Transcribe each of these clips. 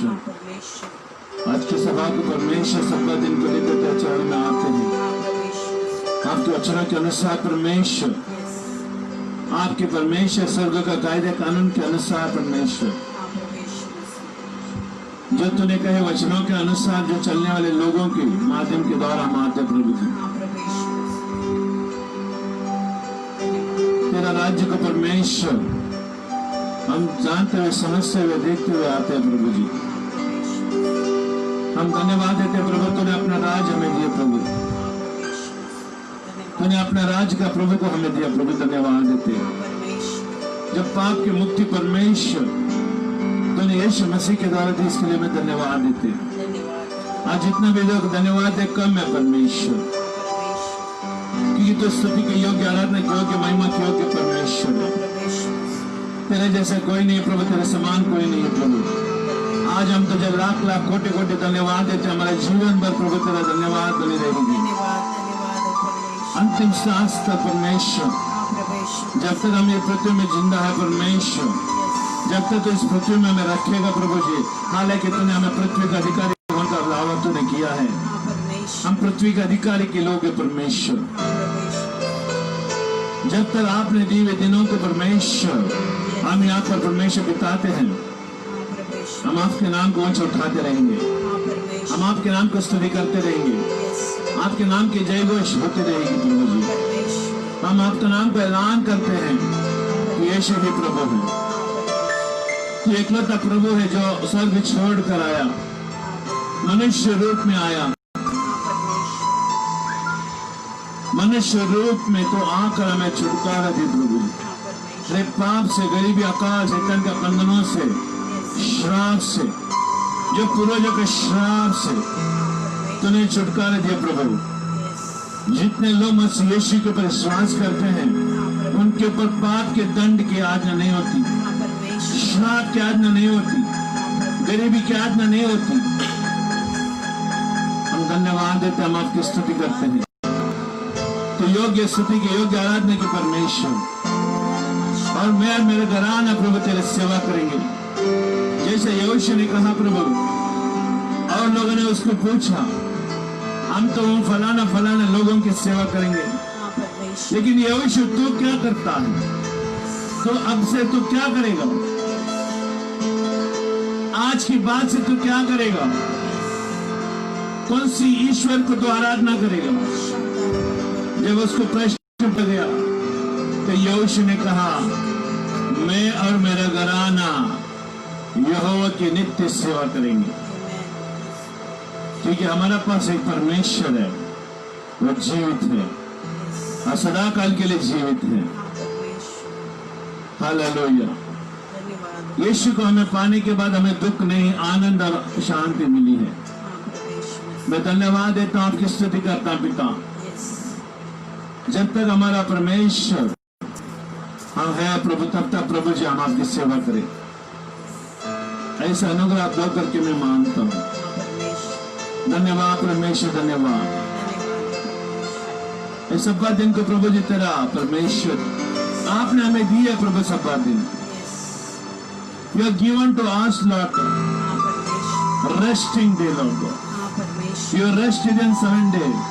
परमेश्वर। आज की सभा को परमेश्वर सप्ताह दिन को लेकर के चरण में आते हैं। आपके वचनों के अनुसार परमेश्वर, आपके परमेश्वर स्वर्ग का कायदे कानून के अनुसार परमेश्वर, जो तूने कहे वचनों के अनुसार जो चलने वाले लोगों के माध्यम के द्वारा हम आते प्रभु जी। तेरा राज्य को परमेश्वर हम जानते हुए समझते हुए देखते हुए आते हैं प्रभु जी। हम धन्यवाद देते हैं प्रभु, तूने अपना राज हमें दिया प्रभु, तूने अपना राज का प्रभु को हमें दिया प्रभु, धन्यवाद देते हैं। जब पाप की मुक्ति परमेश्वर तूने यीशु मसीह के द्वारा दी, इसके लिए मैं धन्यवाद देते हैं। आज जितना भी लोग धन्यवाद दे कम है परमेश्वर, क्योंकि तो स्तुति के योग्य, आराधना के योग्य, महिमा के योग्य परमेश्वर। तेरे जैसा कोई नहीं प्रभु, तेरे समान कोई नहीं है प्रभु। आज हम तुझे लाख लाख कोटि कोटि धन्यवाद देते, हमारे जीवन भर प्रभु तेरा धन्यवाद बनी रहेगी। अंतिम सांस तक परमेश्वर, जब तक हम ये पृथ्वी में जिंदा है परमेश्वर, जब तक तो इस पृथ्वी में हमें रखेगा प्रभु जी। हालांकि तूने हमें पृथ्वी का अधिकारी होने का दावा तूने किया है, हम पृथ्वी के अधिकारी के लोग हैं परमेश्वर। जब तक आपने दिए हुए दिनों को परमेश्वर हम यहाँ पर परमेश्वर बिताते हैं, हम आपके नाम को ऊंचा उठाते रहेंगे, हम आपके नाम को स्तुति करते रहेंगे, आपके नाम की जय घोष होते रहेगी प्रभु जी। हम आपका नाम को ऐलान करते हैं कि यीशु ही प्रभु है, तू एकलौता प्रभु है जो स्वर्ग छोड़ कर आया, मनुष्य रूप में आया, मनुष्य रूप में तो आकर हमें छुटकारा दी प्रभु। रे पाप से, गरीबी, अकाल से, तन के बंधनों से, श्राप से, जो पूर्वजों के श्राप से तूने छुटकारा दिया प्रभु। जितने लोग मसीह यीशु के ऊपर विश्वास करते हैं उनके ऊपर पाप के दंड की आज्ञा नहीं होती, श्राप की आज्ञा नहीं होती, गरीबी की आज्ञा नहीं होती। हम धन्यवाद देते, हम आपकी स्तुति करते हैं। तो योग्य स्तुति के, योग्य आराधना के परमेश्वर, और मैं मेरे घराना प्रभु तेरे सेवा करेंगे। जैसे यहोशू ने कहा प्रभु, और लोगों ने उसको पूछा, हम तो फलाना फलाना लोगों की सेवा करेंगे, लेकिन यहोशू तू क्या करता है? तो अब से तू क्या करेगा? आज की बात से तू क्या करेगा? कौन सी ईश्वर को तू आराधना करेगा? जब उसको प्रश्न पूछा गया तो यहोशू ने कहा, मैं और मेरा घराना यहोवा की नित्य सेवा करेंगे। क्योंकि हमारे पास एक परमेश्वर है, वो जीवित है और सदा काल के लिए जीवित है। हालेलुया। यीशु को हमें पाने के बाद हमें दुख नहीं, आनंद और शांति मिली है। मैं धन्यवाद देता हूँ, आपकी स्तुति करता हूँ पिता। जब तक हमारा परमेश्वर हम है प्रभु, तब तक प्रभु जी हम आपकी सेवा करें। ऐसा अनुग्रह आप दो करके मैं मांगता हूँ। धन्यवाद परमेश्वर, धन्यवाद। इस सब्बा दिन को प्रभु जी तेरा परमेश्वर आपने हमें दिया प्रभु। सब्बा दिन you are given to us Lord, resting day Lord. You rested in 7 days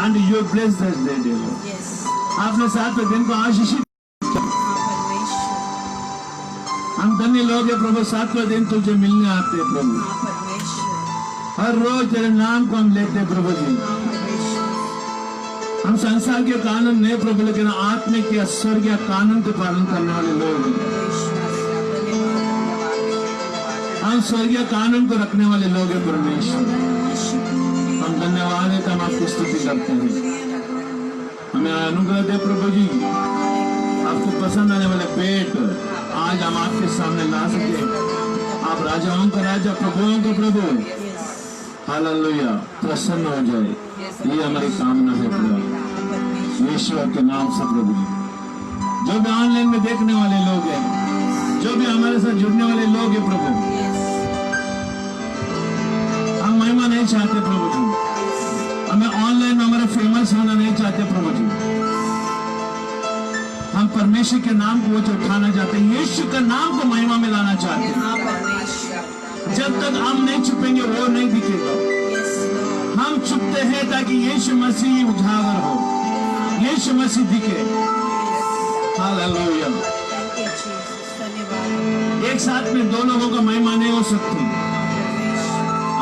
and you bless this day Lord। आपने 7वें दिन को आशीषित। हम धन्य लोग हैं प्रभु, 7वें दिन तुझे मिलने आते हैं प्रभु। हर रोज तेरे नाम को हम लेते हैं प्रभु जी। हम संसार के कानून नहीं प्रभु, लेकिन आत्मिक या स्वर्गीय कानून के पालन करने वाले लोग हैं। हम स्वर्गीय कानून को रखने वाले लोग हैं परमेश्वर। हम धन्यवाद है, हम आपकी स्तुति करते हैं। हमें अनुग्रह दे प्रभु जी, आपको पसंद आने वाले पेट आज हम आपके सामने ला सके। आप राजाओं का राजा, प्रभुओं का प्रभु, हालेलुया, प्रसन्न हो जाए, ये हमारी कामना है प्रभु ईश्वर के नाम से प्रभु जी। जो भी ऑनलाइन में देखने वाले लोग हैं, जो भी हमारे साथ जुड़ने वाले लोग हैं प्रभु, हम महिमा नहीं चाहते प्रभु जी, हमें ऑनलाइन में हमारे फेमस होना नहीं चाहते प्रभु जी। हम परमेश्वर के नाम को उठाना चाहते हैं, यीशु के नाम को महिमा में लाना चाहते हैं। जब तक हम नहीं छुपेंगे वो नहीं दिखेगा। हम छुपते हैं ताकि यीशु मसीह उजागर हो, यीशु मसीह दिखे। हालेलुया। एक साथ में दो लोगों का महिमा नहीं हो सकती।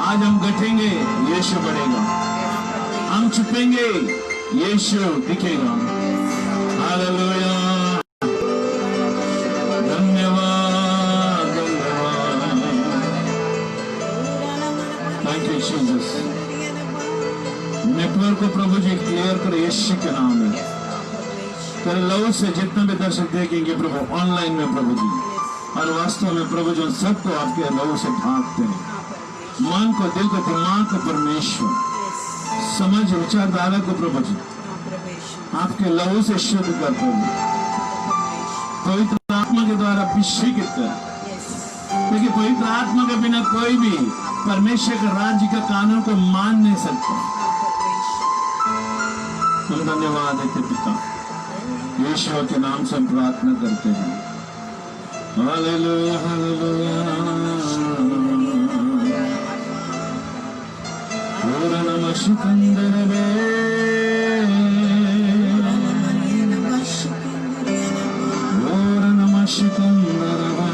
आज हम घटेंगे, यीशु बढ़ेगा। हम छुपेंगे, यीशु दिखेगा। हालेलुया। धन्यवाद, धन्यवाद। Thank you Jesus. नेटवर्क को प्रभु जी क्लियर कर यीशु के नाम में। तेरे लहू से जितना भी दर्शक देखेंगे प्रभु ऑनलाइन में प्रभु जी, और वास्तव में प्रभु जो सबको आपके लहू से ढांकते हैं, मन को, दिल को, दिमाग को परमेश्वर, समझ विचारधारा को प्रभु जी आपके लहू से शुद्ध कर प्रभु, पवित्र आत्मा के द्वारा अभिषेकित कर, क्योंकि पवित्र आत्मा के बिना कोई भी परमेश्वर के राज्य का कानून को मान नहीं सकता। हम धन्यवाद देते पिता, यीशु के नाम से हम प्रार्थना करते हैं। Hallelujah, hallelujah. पूर्ण शिकंदरवे, पूर्ण शिकंदरवा।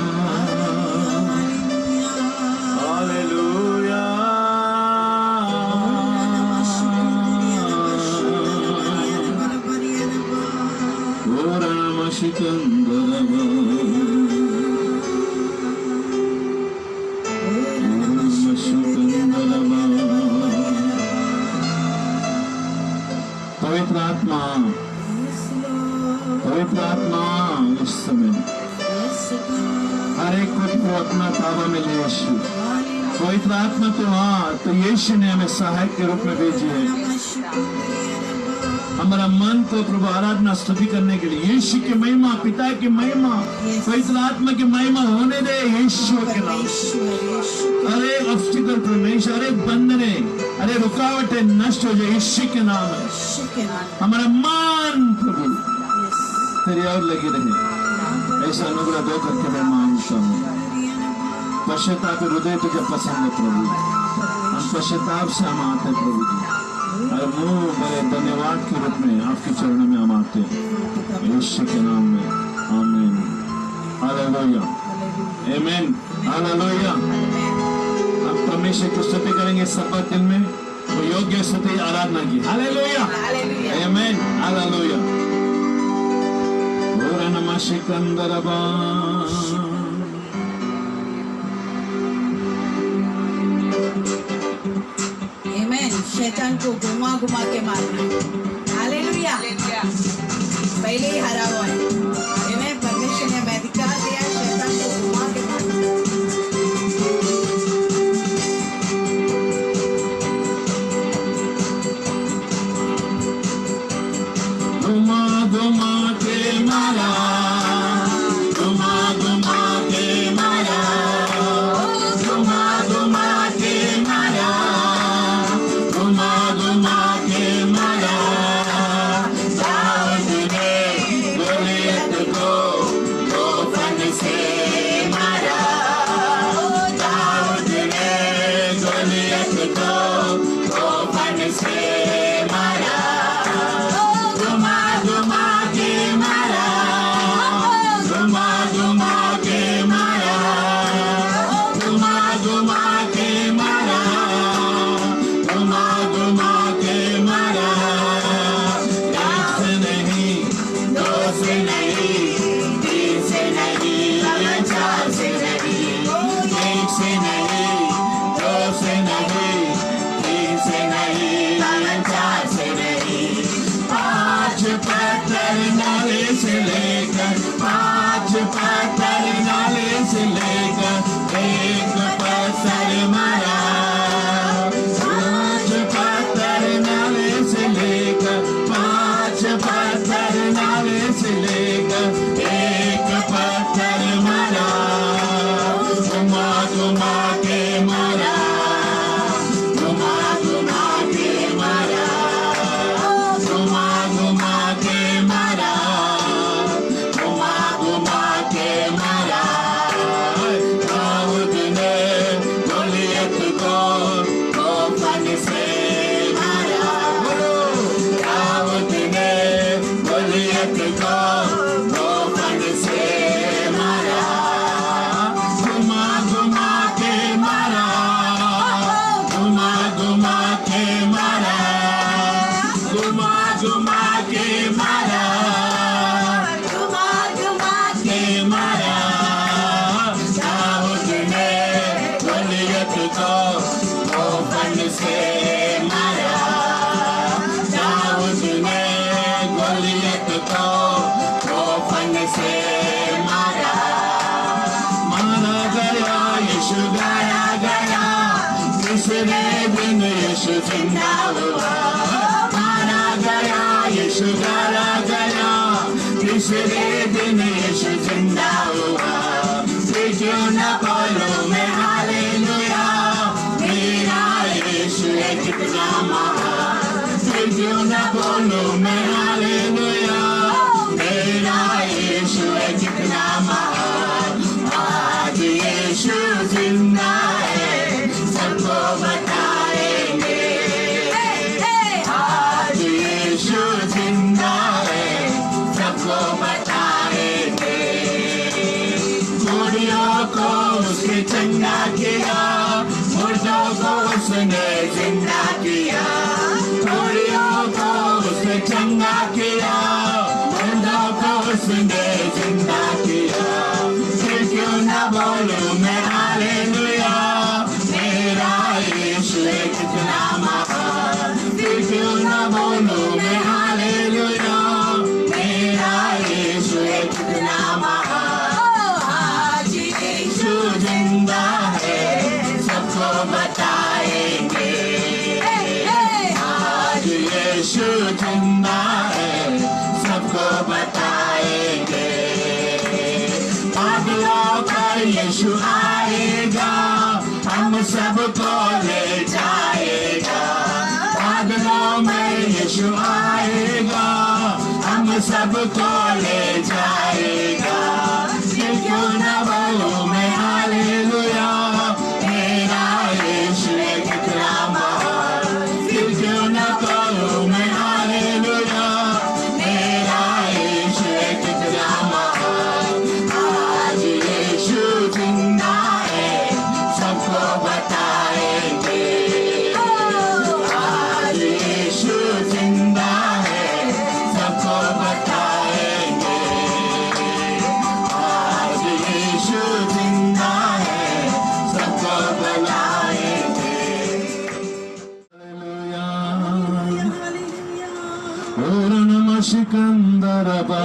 हालेलुया। पूर्ण शिकंदरवा। पवित्र आत्मा, पवित्र आत्मा इस समय हर एक को अपना ताबा में ले यीशु। पवित्र आत्मा तो यीशु ने हमें सहायक के रूप में भेजी है। हमारा मन को प्रभु आराधना स्तुति करने के लिए, यीशु की महिमा, पिता की महिमा, पवित्र आत्मा की महिमा होने दे यीशु के नाम। अरे ऑब्स्टिकल परमेश्वर, अरे बंधने, अरे रुकावटें नष्ट हो जाए यीशु के नाम है। हमारा मन प्रभु तेरी और लगी रहे, ऐसा अनुग्रह दो करके मैं मांगता हूँ। पश्चाताप हृदय तुझे पसंद है प्रभु, हम पश्चाताप से हम आते प्रभु जी, और मुंह बड़े धन्यवाद के रूप में आपके चरणों में हम आते हैं यीशु के नाम में। आमीन। हालेलुया, आमीन, हालेलुया। हम परमेश्वर की स्तुति करेंगे सब्बात दिन में, वो योग्य स्तुति आराधना की। हालेलुया, आमीन, हालेलुया। पूर्ण शिकंदरवा। शैतान को घुमा घुमा के मारना। हालेलुया। पहले ही हरा हुआ है। आमीन। परमेश्वर ने हमें अधिकार दिया शैतान को घुमा के मारना। घुमा घुमा के मारा, घुमा घुमा के मारा, घुमा घुमा के मारा, घुमा घुमा के मारा। दाऊद ने गोलियत को गोफन से मारा, दाऊद ने गोलियत को गोफन से मारा। घुमा घुमा के मारा, घुमा घुमा के मारा, घुमा घुमा के मारा, घुमा घुमा के मारा। एक से नहीं, दो से नहीं, तीन से नहीं, चार से नहीं, एक से नहीं, दो से नहीं, तीन से नहीं, चार से नहीं, पांच पत्थर नाले से लेकर, पांच पत्थर नाले से लेकर एक पत्थर मारा। पांच पत्थर नाले से लेकर, पांच पत्थर नाले से लेकर एक पत्थर मारा। घुमा घुमा के मारा, घुमा घुमा के मारा, घुमा घुमा के मारा, घुमा घुमा के मारा। दाऊद ने को तूफान से मारा, दाऊद ने गोलियत को तूफान से मारा गया, यीशु गाया गया, तीसरे दिन यीशु जिंदा हुआ। मारा गया, यीशु गाया गया, तीसरे दिन यीशु जिंदा हुआ। फिर क्यों न बोलूं मैं हालेलुया, मेरा यीशु है कितना महान। फिर क्यों न बोलूं मैं हालेलुया, मेरा यीशु है कितना महान। आज यीशु जिंदा है, सबको बताएंगे। आज यीशु जिंदा है, सबको बताएंगे। घोड़ियों को उसने चंगा किया, मुर्दों को उसने जिंदा किया। घोड़ियों को उसने चंगा किया, मुर्दों को उसने जिंदा किया। फिर क्यों न बोलूं मैं हालेलुया, मेरा यीशु है कितना महान। फिर क्यों न बोलूं मैं हालेलुया, मेरा यीशु है कितना महान। आज यीशु जिंदा है, सबको बताएंगे। आज यीशु जिंदा है, सबको बताएंगे। बादलों पर यीशु आएगा, हम सबको ले जाएगा। बादलों में यीशु आएगा, हम सबको ले जाएगा। फिर क्यों न बोलूं मैं हालेलुया, मेरा यीशु है कितना महान। फिर क्यों न बोलूं मैं हालेलुया, मेरा यीशु है कितना महान। आज यीशु जिंदा है, सबको बताएंगे। आज यीशु जिंदा है, सबको बताएंगे। आज यीशु जिंदा है, सबको बुलाएंगे। हालेलुया। ओर नमः सिकंदरबा,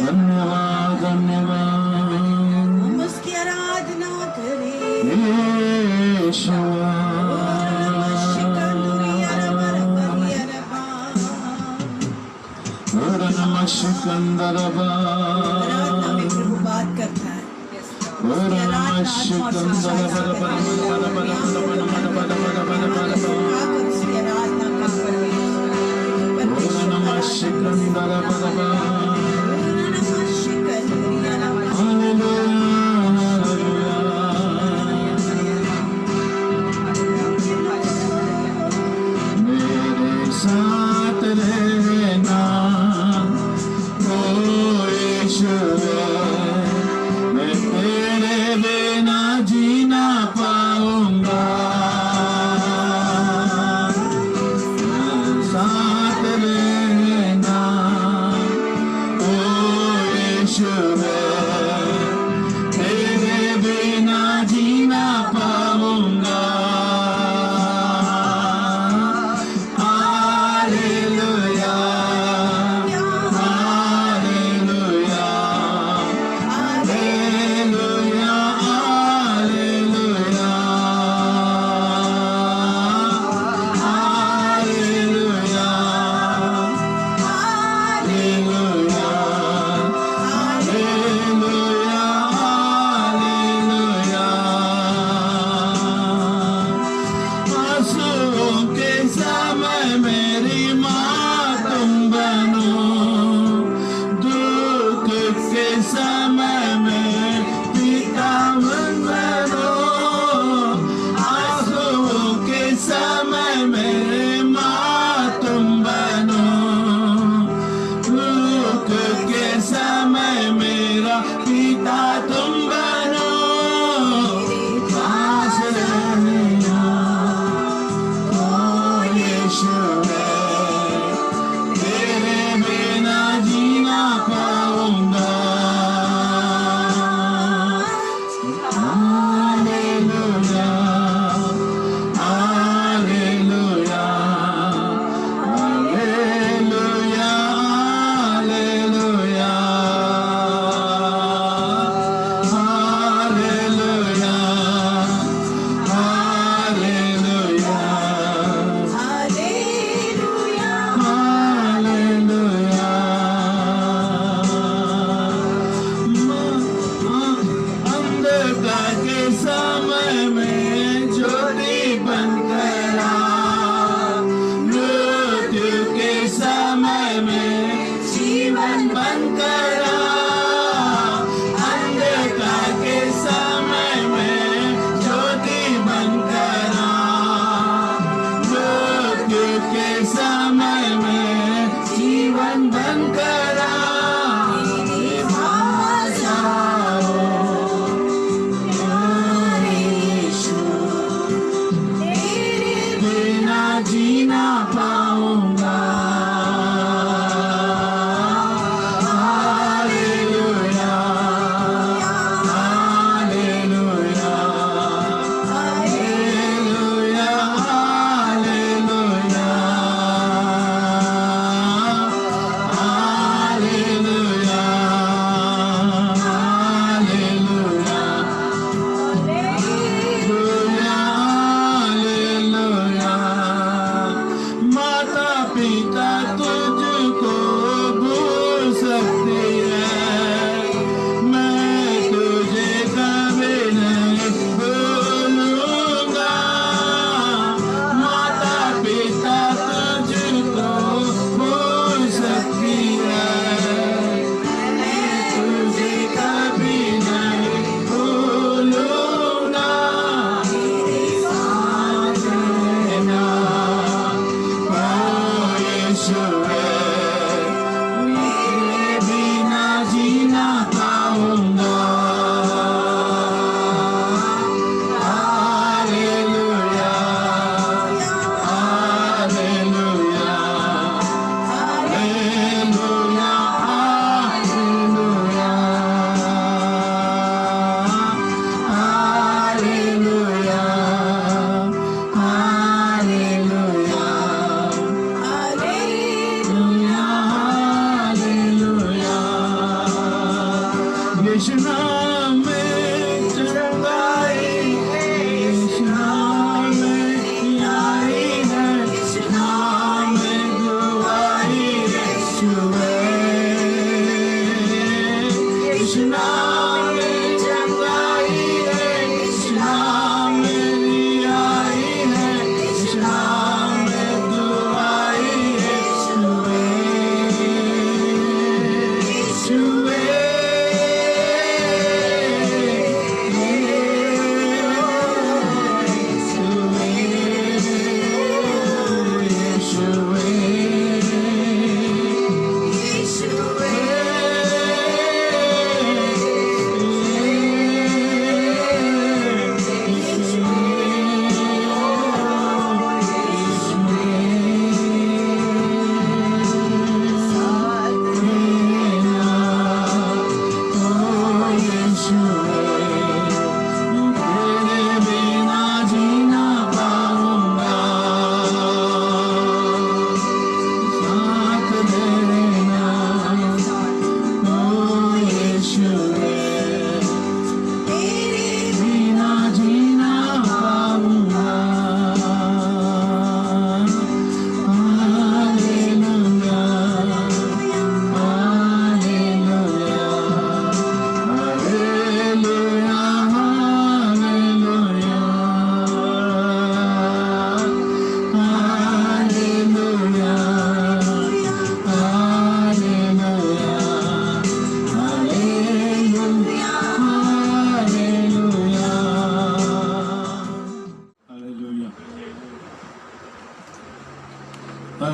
धन्यवाद धन्यवाद। हम उसकी आराधना करें। यीशुआ। ओर नमः सिकंदरबा, आराधना में प्रभु बात करता है। ओर नमः सिकंदरबा। उसकी आराधना कर परमेश्वर। ओर नमः सिकंदरबा। मेरे साथ रहना ओ यीशु, मैं तेरे बिना जी ना पाऊंगा। मेरे साथ रहना ओ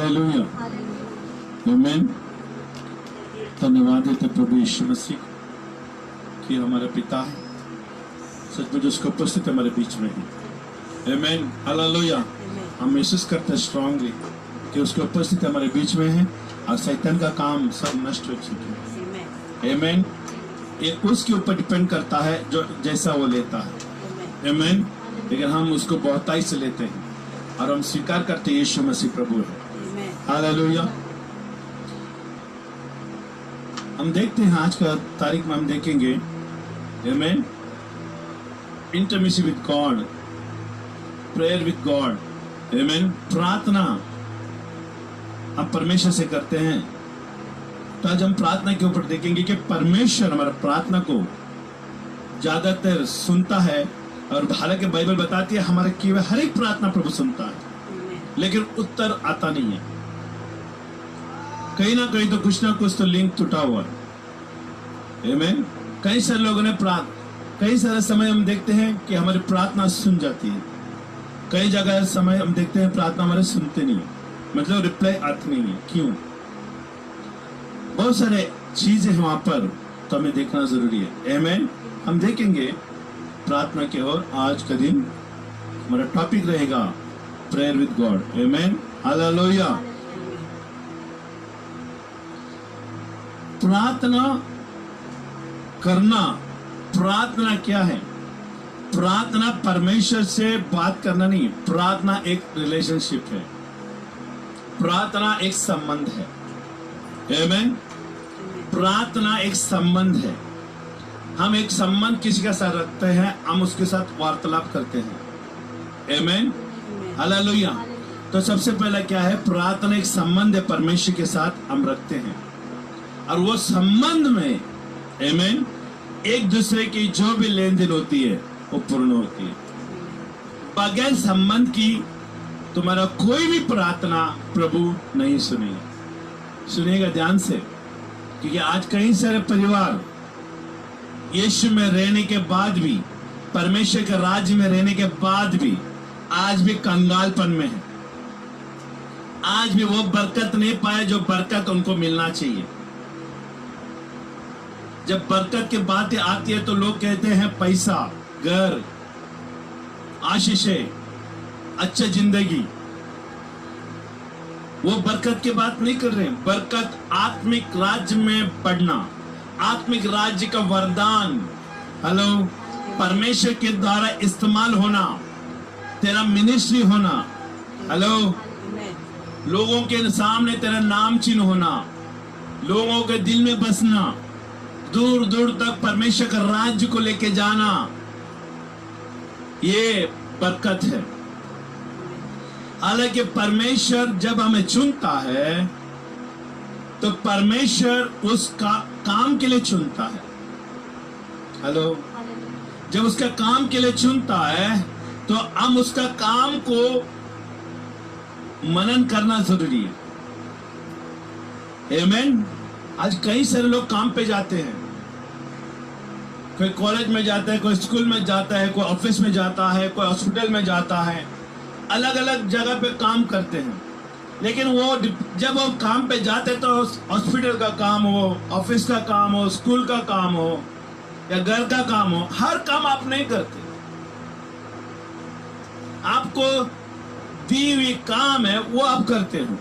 हालेलुया, आमीन। धन्यवाद है प्रभु यीशु मसीह कि हमारे पिता है, सचमुच उसकी उपस्थिति हमारे बीच में है। आमीन, हालेलुया। हम महसूस करते हैं स्ट्रांगली कि उसकी उपस्थिति हमारे बीच में है और शैतान का काम सब नष्ट हो चुके हैं। आमीन। ये उसके ऊपर डिपेंड करता है जो जैसा वो लेता है। आमीन। लेकिन हम उसको बहुताई से लेते हैं और हम स्वीकार करते हैं यीशु मसीह प्रभु है। हालेलुया। हम देखते हैं आज का तारीख में हम देखेंगे आमीन, intimacy with God, prayer with God. आमीन। प्रार्थना हम परमेश्वर से करते हैं। तो आज हम प्रार्थना के ऊपर देखेंगे कि परमेश्वर हमारा प्रार्थना को ज्यादातर सुनता है, और हालांकि बाइबल बताती है हमारे किए हुए हर एक प्रार्थना प्रभु सुनता है, लेकिन उत्तर आता नहीं है। कहीं ना कहीं तो कुछ ना कुछ तो लिंक टूटा हुआ है। आमीन। कई सारे लोगों ने कई सारे समय हम देखते हैं कि हमारी प्रार्थना सुन जाती है, कई जगह समय हम देखते हैं प्रार्थना हमारे सुनते नहीं, मतलब रिप्लाई आती नहीं है। क्यों? बहुत सारे चीजें हैं वहां पर, तो हमें देखना जरूरी है। आमीन। हम देखेंगे प्रार्थना की ओर। आज का दिन हमारा टॉपिक रहेगा प्रेयर विद गॉड। आमीन, हालेलुया। प्रार्थना करना, प्रार्थना क्या है? प्रार्थना परमेश्वर से बात करना नहीं, प्रार्थना एक रिलेशनशिप है, प्रार्थना एक संबंध है। आमीन। प्रार्थना एक संबंध है। हम एक संबंध किसी के साथ रखते हैं, हम उसके साथ वार्तालाप करते हैं। आमीन, हालेलुया। तो सबसे पहला क्या है? प्रार्थना एक संबंध है, परमेश्वर के साथ हम रखते हैं, और वो संबंध में आमीन एक दूसरे की जो भी लेन देन होती है वो पूर्ण होती है। बगैर संबंध की तुम्हारा कोई भी प्रार्थना प्रभु नहीं सुनेगा। सुनिएगा ध्यान से, क्योंकि आज कई सारे परिवार यीशु में रहने के बाद भी, परमेश्वर के राज्य में रहने के बाद भी आज भी कंगालपन में है। आज भी वो बरकत नहीं पाए जो बरकत उनको मिलना चाहिए। जब बरकत की बातें आती है तो लोग कहते हैं पैसा, घर, आशीषें, अच्छा जिंदगी। वो बरकत की बात नहीं कर रहे हैं। बरकत आत्मिक राज्य में बढ़ना, आत्मिक राज्य का वरदान, हेलो, परमेश्वर के द्वारा इस्तेमाल होना, तेरा मिनिस्ट्री होना, हेलो, लोगों के सामने तेरा नाम चिन्ह होना, लोगों के दिल में बसना, दूर दूर तक परमेश्वर का राज्य को लेके जाना, ये बरकत है। हालांकि परमेश्वर जब हमें चुनता है तो परमेश्वर उसका काम के लिए चुनता है। हेलो, जब उसका काम के लिए चुनता है तो हम उसका काम को मनन करना जरूरी है। आमीन। आज कई सारे लोग काम पे जाते हैं, कोई कॉलेज में जाता है, कोई स्कूल में जाता है, कोई ऑफिस में जाता है, कोई हॉस्पिटल में जाता है, अलग अलग जगह पे काम करते हैं। लेकिन वो जब वो काम पे जाते तो हॉस्पिटल का काम हो, ऑफिस का काम हो, स्कूल का काम हो या घर का काम हो, हर काम आप नहीं करते। आपको दी हुई काम है वो आप करते हो,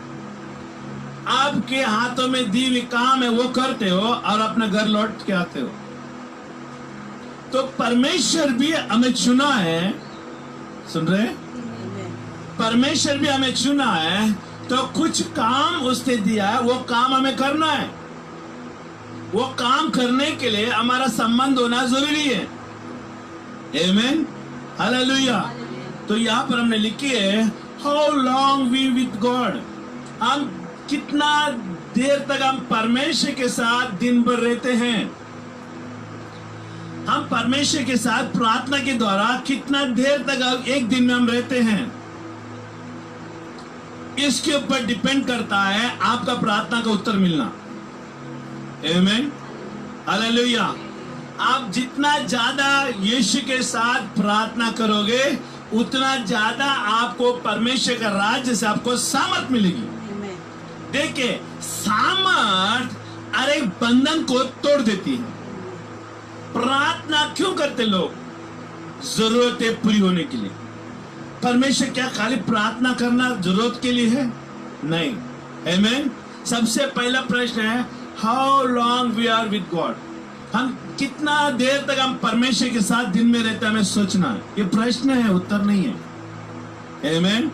आपके हाथों में दी हुई काम है वो करते हो और अपना घर लौट के आते हो। तो परमेश्वर भी हमें चुना है, सुन रहे? परमेश्वर भी हमें चुना है, तो कुछ काम उसने दिया है, वो काम हमें करना है। वो काम करने के लिए हमारा संबंध होना जरूरी है। आमीन, हालेलुया। तो यहाँ पर हमने लिखी है, how long we with God, हम कितना देर तक हम परमेश्वर के साथ दिन भर रहते हैं। हम परमेश्वर के साथ प्रार्थना के द्वारा कितना देर तक एक दिन में हम रहते हैं, इसके ऊपर डिपेंड करता है आपका प्रार्थना का उत्तर मिलना। आमीन, हालेलुया। आप जितना ज्यादा यीशु के साथ प्रार्थना करोगे उतना ज्यादा आपको परमेश्वर का राज्य से आपको सामर्थ मिलेगी। देखिए, सामर्थ अरे बंधन को तोड़ देती है। प्रार्थना क्यों करते लोग? जरूरतें पूरी होने के लिए। परमेश्वर क्या खाली प्रार्थना करना जरूरत के लिए है? नहीं। आमीन। सबसे पहला प्रश्न है, how long we are with God. हम कितना देर तक हम परमेश्वर के साथ दिन में रहते हैं, हमें सोचना है। ये प्रश्न है, उत्तर नहीं है। आमीन।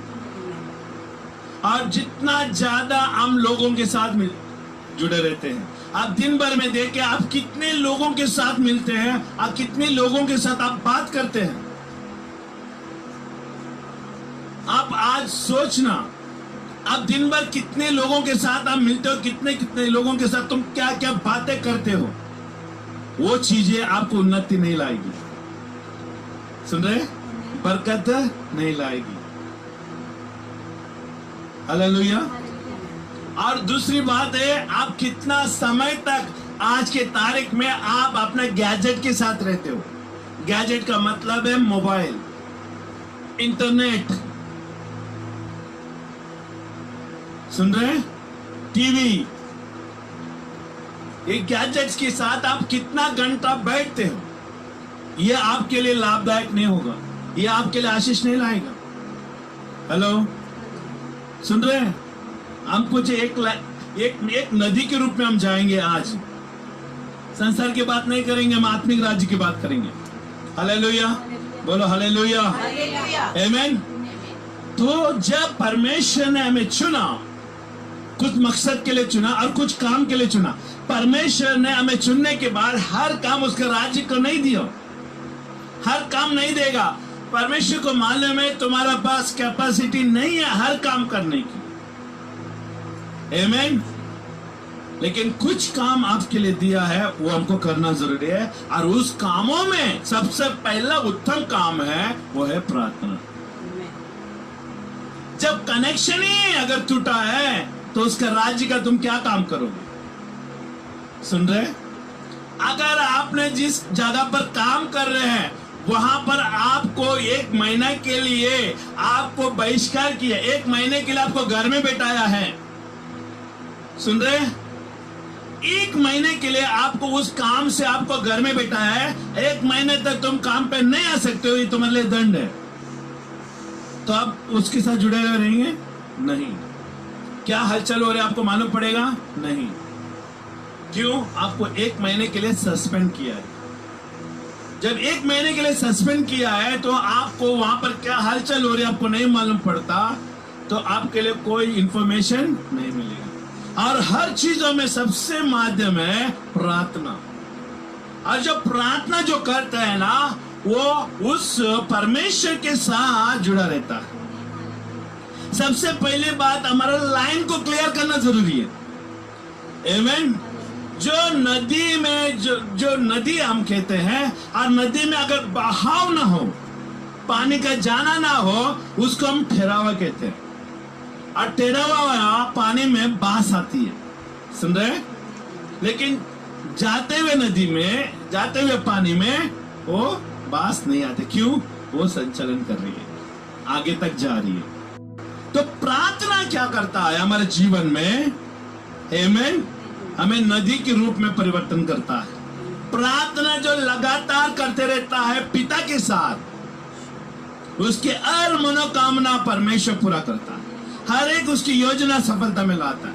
और जितना ज्यादा हम लोगों के साथ जुड़े रहते हैं, आप दिन भर में देखें आप कितने लोगों के साथ मिलते हैं, आप कितने लोगों के साथ आप बात करते हैं। आप आज सोचना, आप दिन भर कितने लोगों के साथ आप मिलते हो, कितने कितने लोगों के साथ तुम क्या क्या बातें करते हो। वो चीजें आपको उन्नति नहीं लाएगी। सुन रहे? बरकत नहीं लाएगी। हालेलुया। और दूसरी बात है, आप कितना समय तक आज के तारीख में आप अपना गैजेट के साथ रहते हो। गैजेट का मतलब है मोबाइल, इंटरनेट, सुन रहे? टीवी। ये गैजेट्स के साथ आप कितना घंटा बैठते हो, ये आपके लिए लाभदायक नहीं होगा, ये आपके लिए आशीष नहीं लाएगा। हेलो, सुन रहे हैं? हम कुछ एक नदी के रूप में हम जाएंगे। आज संसार की बात नहीं करेंगे, हम आत्मिक राज्य की बात करेंगे। हालेलुया, बोलो हालेलुया, आमीन। तो जब परमेश्वर ने हमें चुना, कुछ मकसद के लिए चुना और कुछ काम के लिए चुना। परमेश्वर ने हमें चुनने के बाद हर काम उसके राज्य को नहीं दिया, हर काम नहीं देगा। परमेश्वर को मालूम है तुम्हारा पास कैपेसिटी नहीं है हर काम करने की। आमीन। लेकिन कुछ काम आपके लिए दिया है, वो हमको करना जरूरी है। और उस कामों में सबसे पहला उत्तम काम है, वो है प्रार्थना। जब कनेक्शन ही अगर टूटा है, तो उसका राज्य का तुम क्या काम करोगे? सुन रहे? अगर आपने जिस जगह पर काम कर रहे हैं, वहां पर आपको 1 महीना के लिए आपको बहिष्कार किया, 1 महीने के लिए आपको घर में बैठाया है। सुन रहे? 1 महीने के लिए आपको उस काम से आपको घर में बैठाया है। 1 महीने तक तुम काम पे नहीं आ सकते हो, ये तुम्हारे लिए दंड है। तो आप उसके साथ जुड़े हुए रहेंगे? नहीं। क्या हलचल हो रही है आपको मालूम पड़ेगा? नहीं। क्यों? आपको 1 महीने के लिए सस्पेंड किया है। जब 1 महीने के लिए सस्पेंड किया है, तो आपको वहां पर क्या हलचल हो रही है आपको नहीं मालूम पड़ता, तो आपके लिए कोई इंफॉर्मेशन नहीं मिलेगा। और हर चीजों में सबसे माध्यम है प्रार्थना। और जो प्रार्थना जो करता है ना, वो उस परमेश्वर के साथ जुड़ा रहता है। सबसे पहले बात, हमारा लाइन को क्लियर करना जरूरी है। आमीन। जो नदी में जो नदी हम कहते हैं, और नदी में अगर बहाव ना हो, पानी का जाना ना हो, उसको हम ठहरावा कहते हैं। और ठहरावा पानी में बास आती है। सुन रहे? लेकिन जाते हुए नदी में, जाते हुए पानी में वो बास नहीं आते। क्यों? वो संचालन कर रही है, आगे तक जा रही है। तो प्रार्थना क्या करता है हमारे जीवन में? आमीन। हमें नदी के रूप में परिवर्तन करता है। प्रार्थना जो लगातार करते रहता है पिता के साथ, उसके हर मनोकामना परमेश्वर पूरा करता है। हर एक उसकी योजना सफलता में लाता है।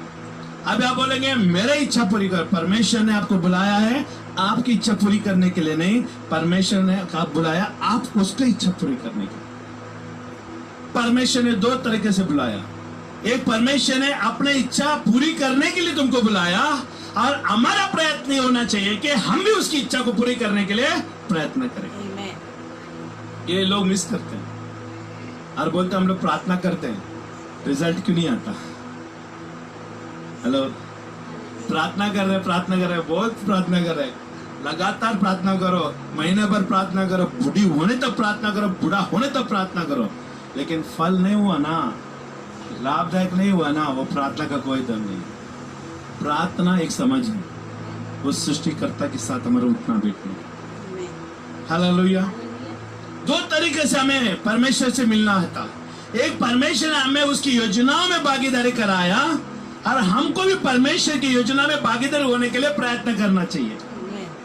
अब आप बोलेंगे मेरी इच्छा पूरी कर। परमेश्वर ने आपको बुलाया है आपकी इच्छा पूरी करने के लिए नहीं, परमेश्वर ने आप बुलाया आप उसकी इच्छा पूरी करने के लिए। परमेश्वर ने 2 तरीके से बुलाया। एक, परमेश्वर ने अपने इच्छा पूरी करने के लिए तुमको बुलाया, और हमारा प्रयत्न होना चाहिए कि हम भी उसकी इच्छा को पूरी करने के लिए प्रयत्न करें। ये लोग मिस करते हैं और बोलते हम लोग प्रार्थना करते हैं, रिजल्ट क्यों नहीं आता? हेलो, प्रार्थना कर रहे, बहुत प्रार्थना कर रहे, लगातार प्रार्थना करो, महीने भर प्रार्थना करो, बूढ़ी होने तक प्रार्थना करो, बूढ़ा होने तक प्रार्थना करो, लेकिन फल नहीं हुआ ना, लाभदायक नहीं हुआ ना, वो प्रार्थना का कोई दम नहीं। प्रार्थना एक समझ है, वो सृष्टिकर्ता के साथ हमारा उठना बैठना। हालेलुया। 2 तरीके से हमें परमेश्वर से मिलना था। एक, परमेश्वर ने हमें उसकी योजनाओं में भागीदारी कराया, और हमको भी परमेश्वर की योजना में भागीदार होने के लिए प्रयत्न करना चाहिए।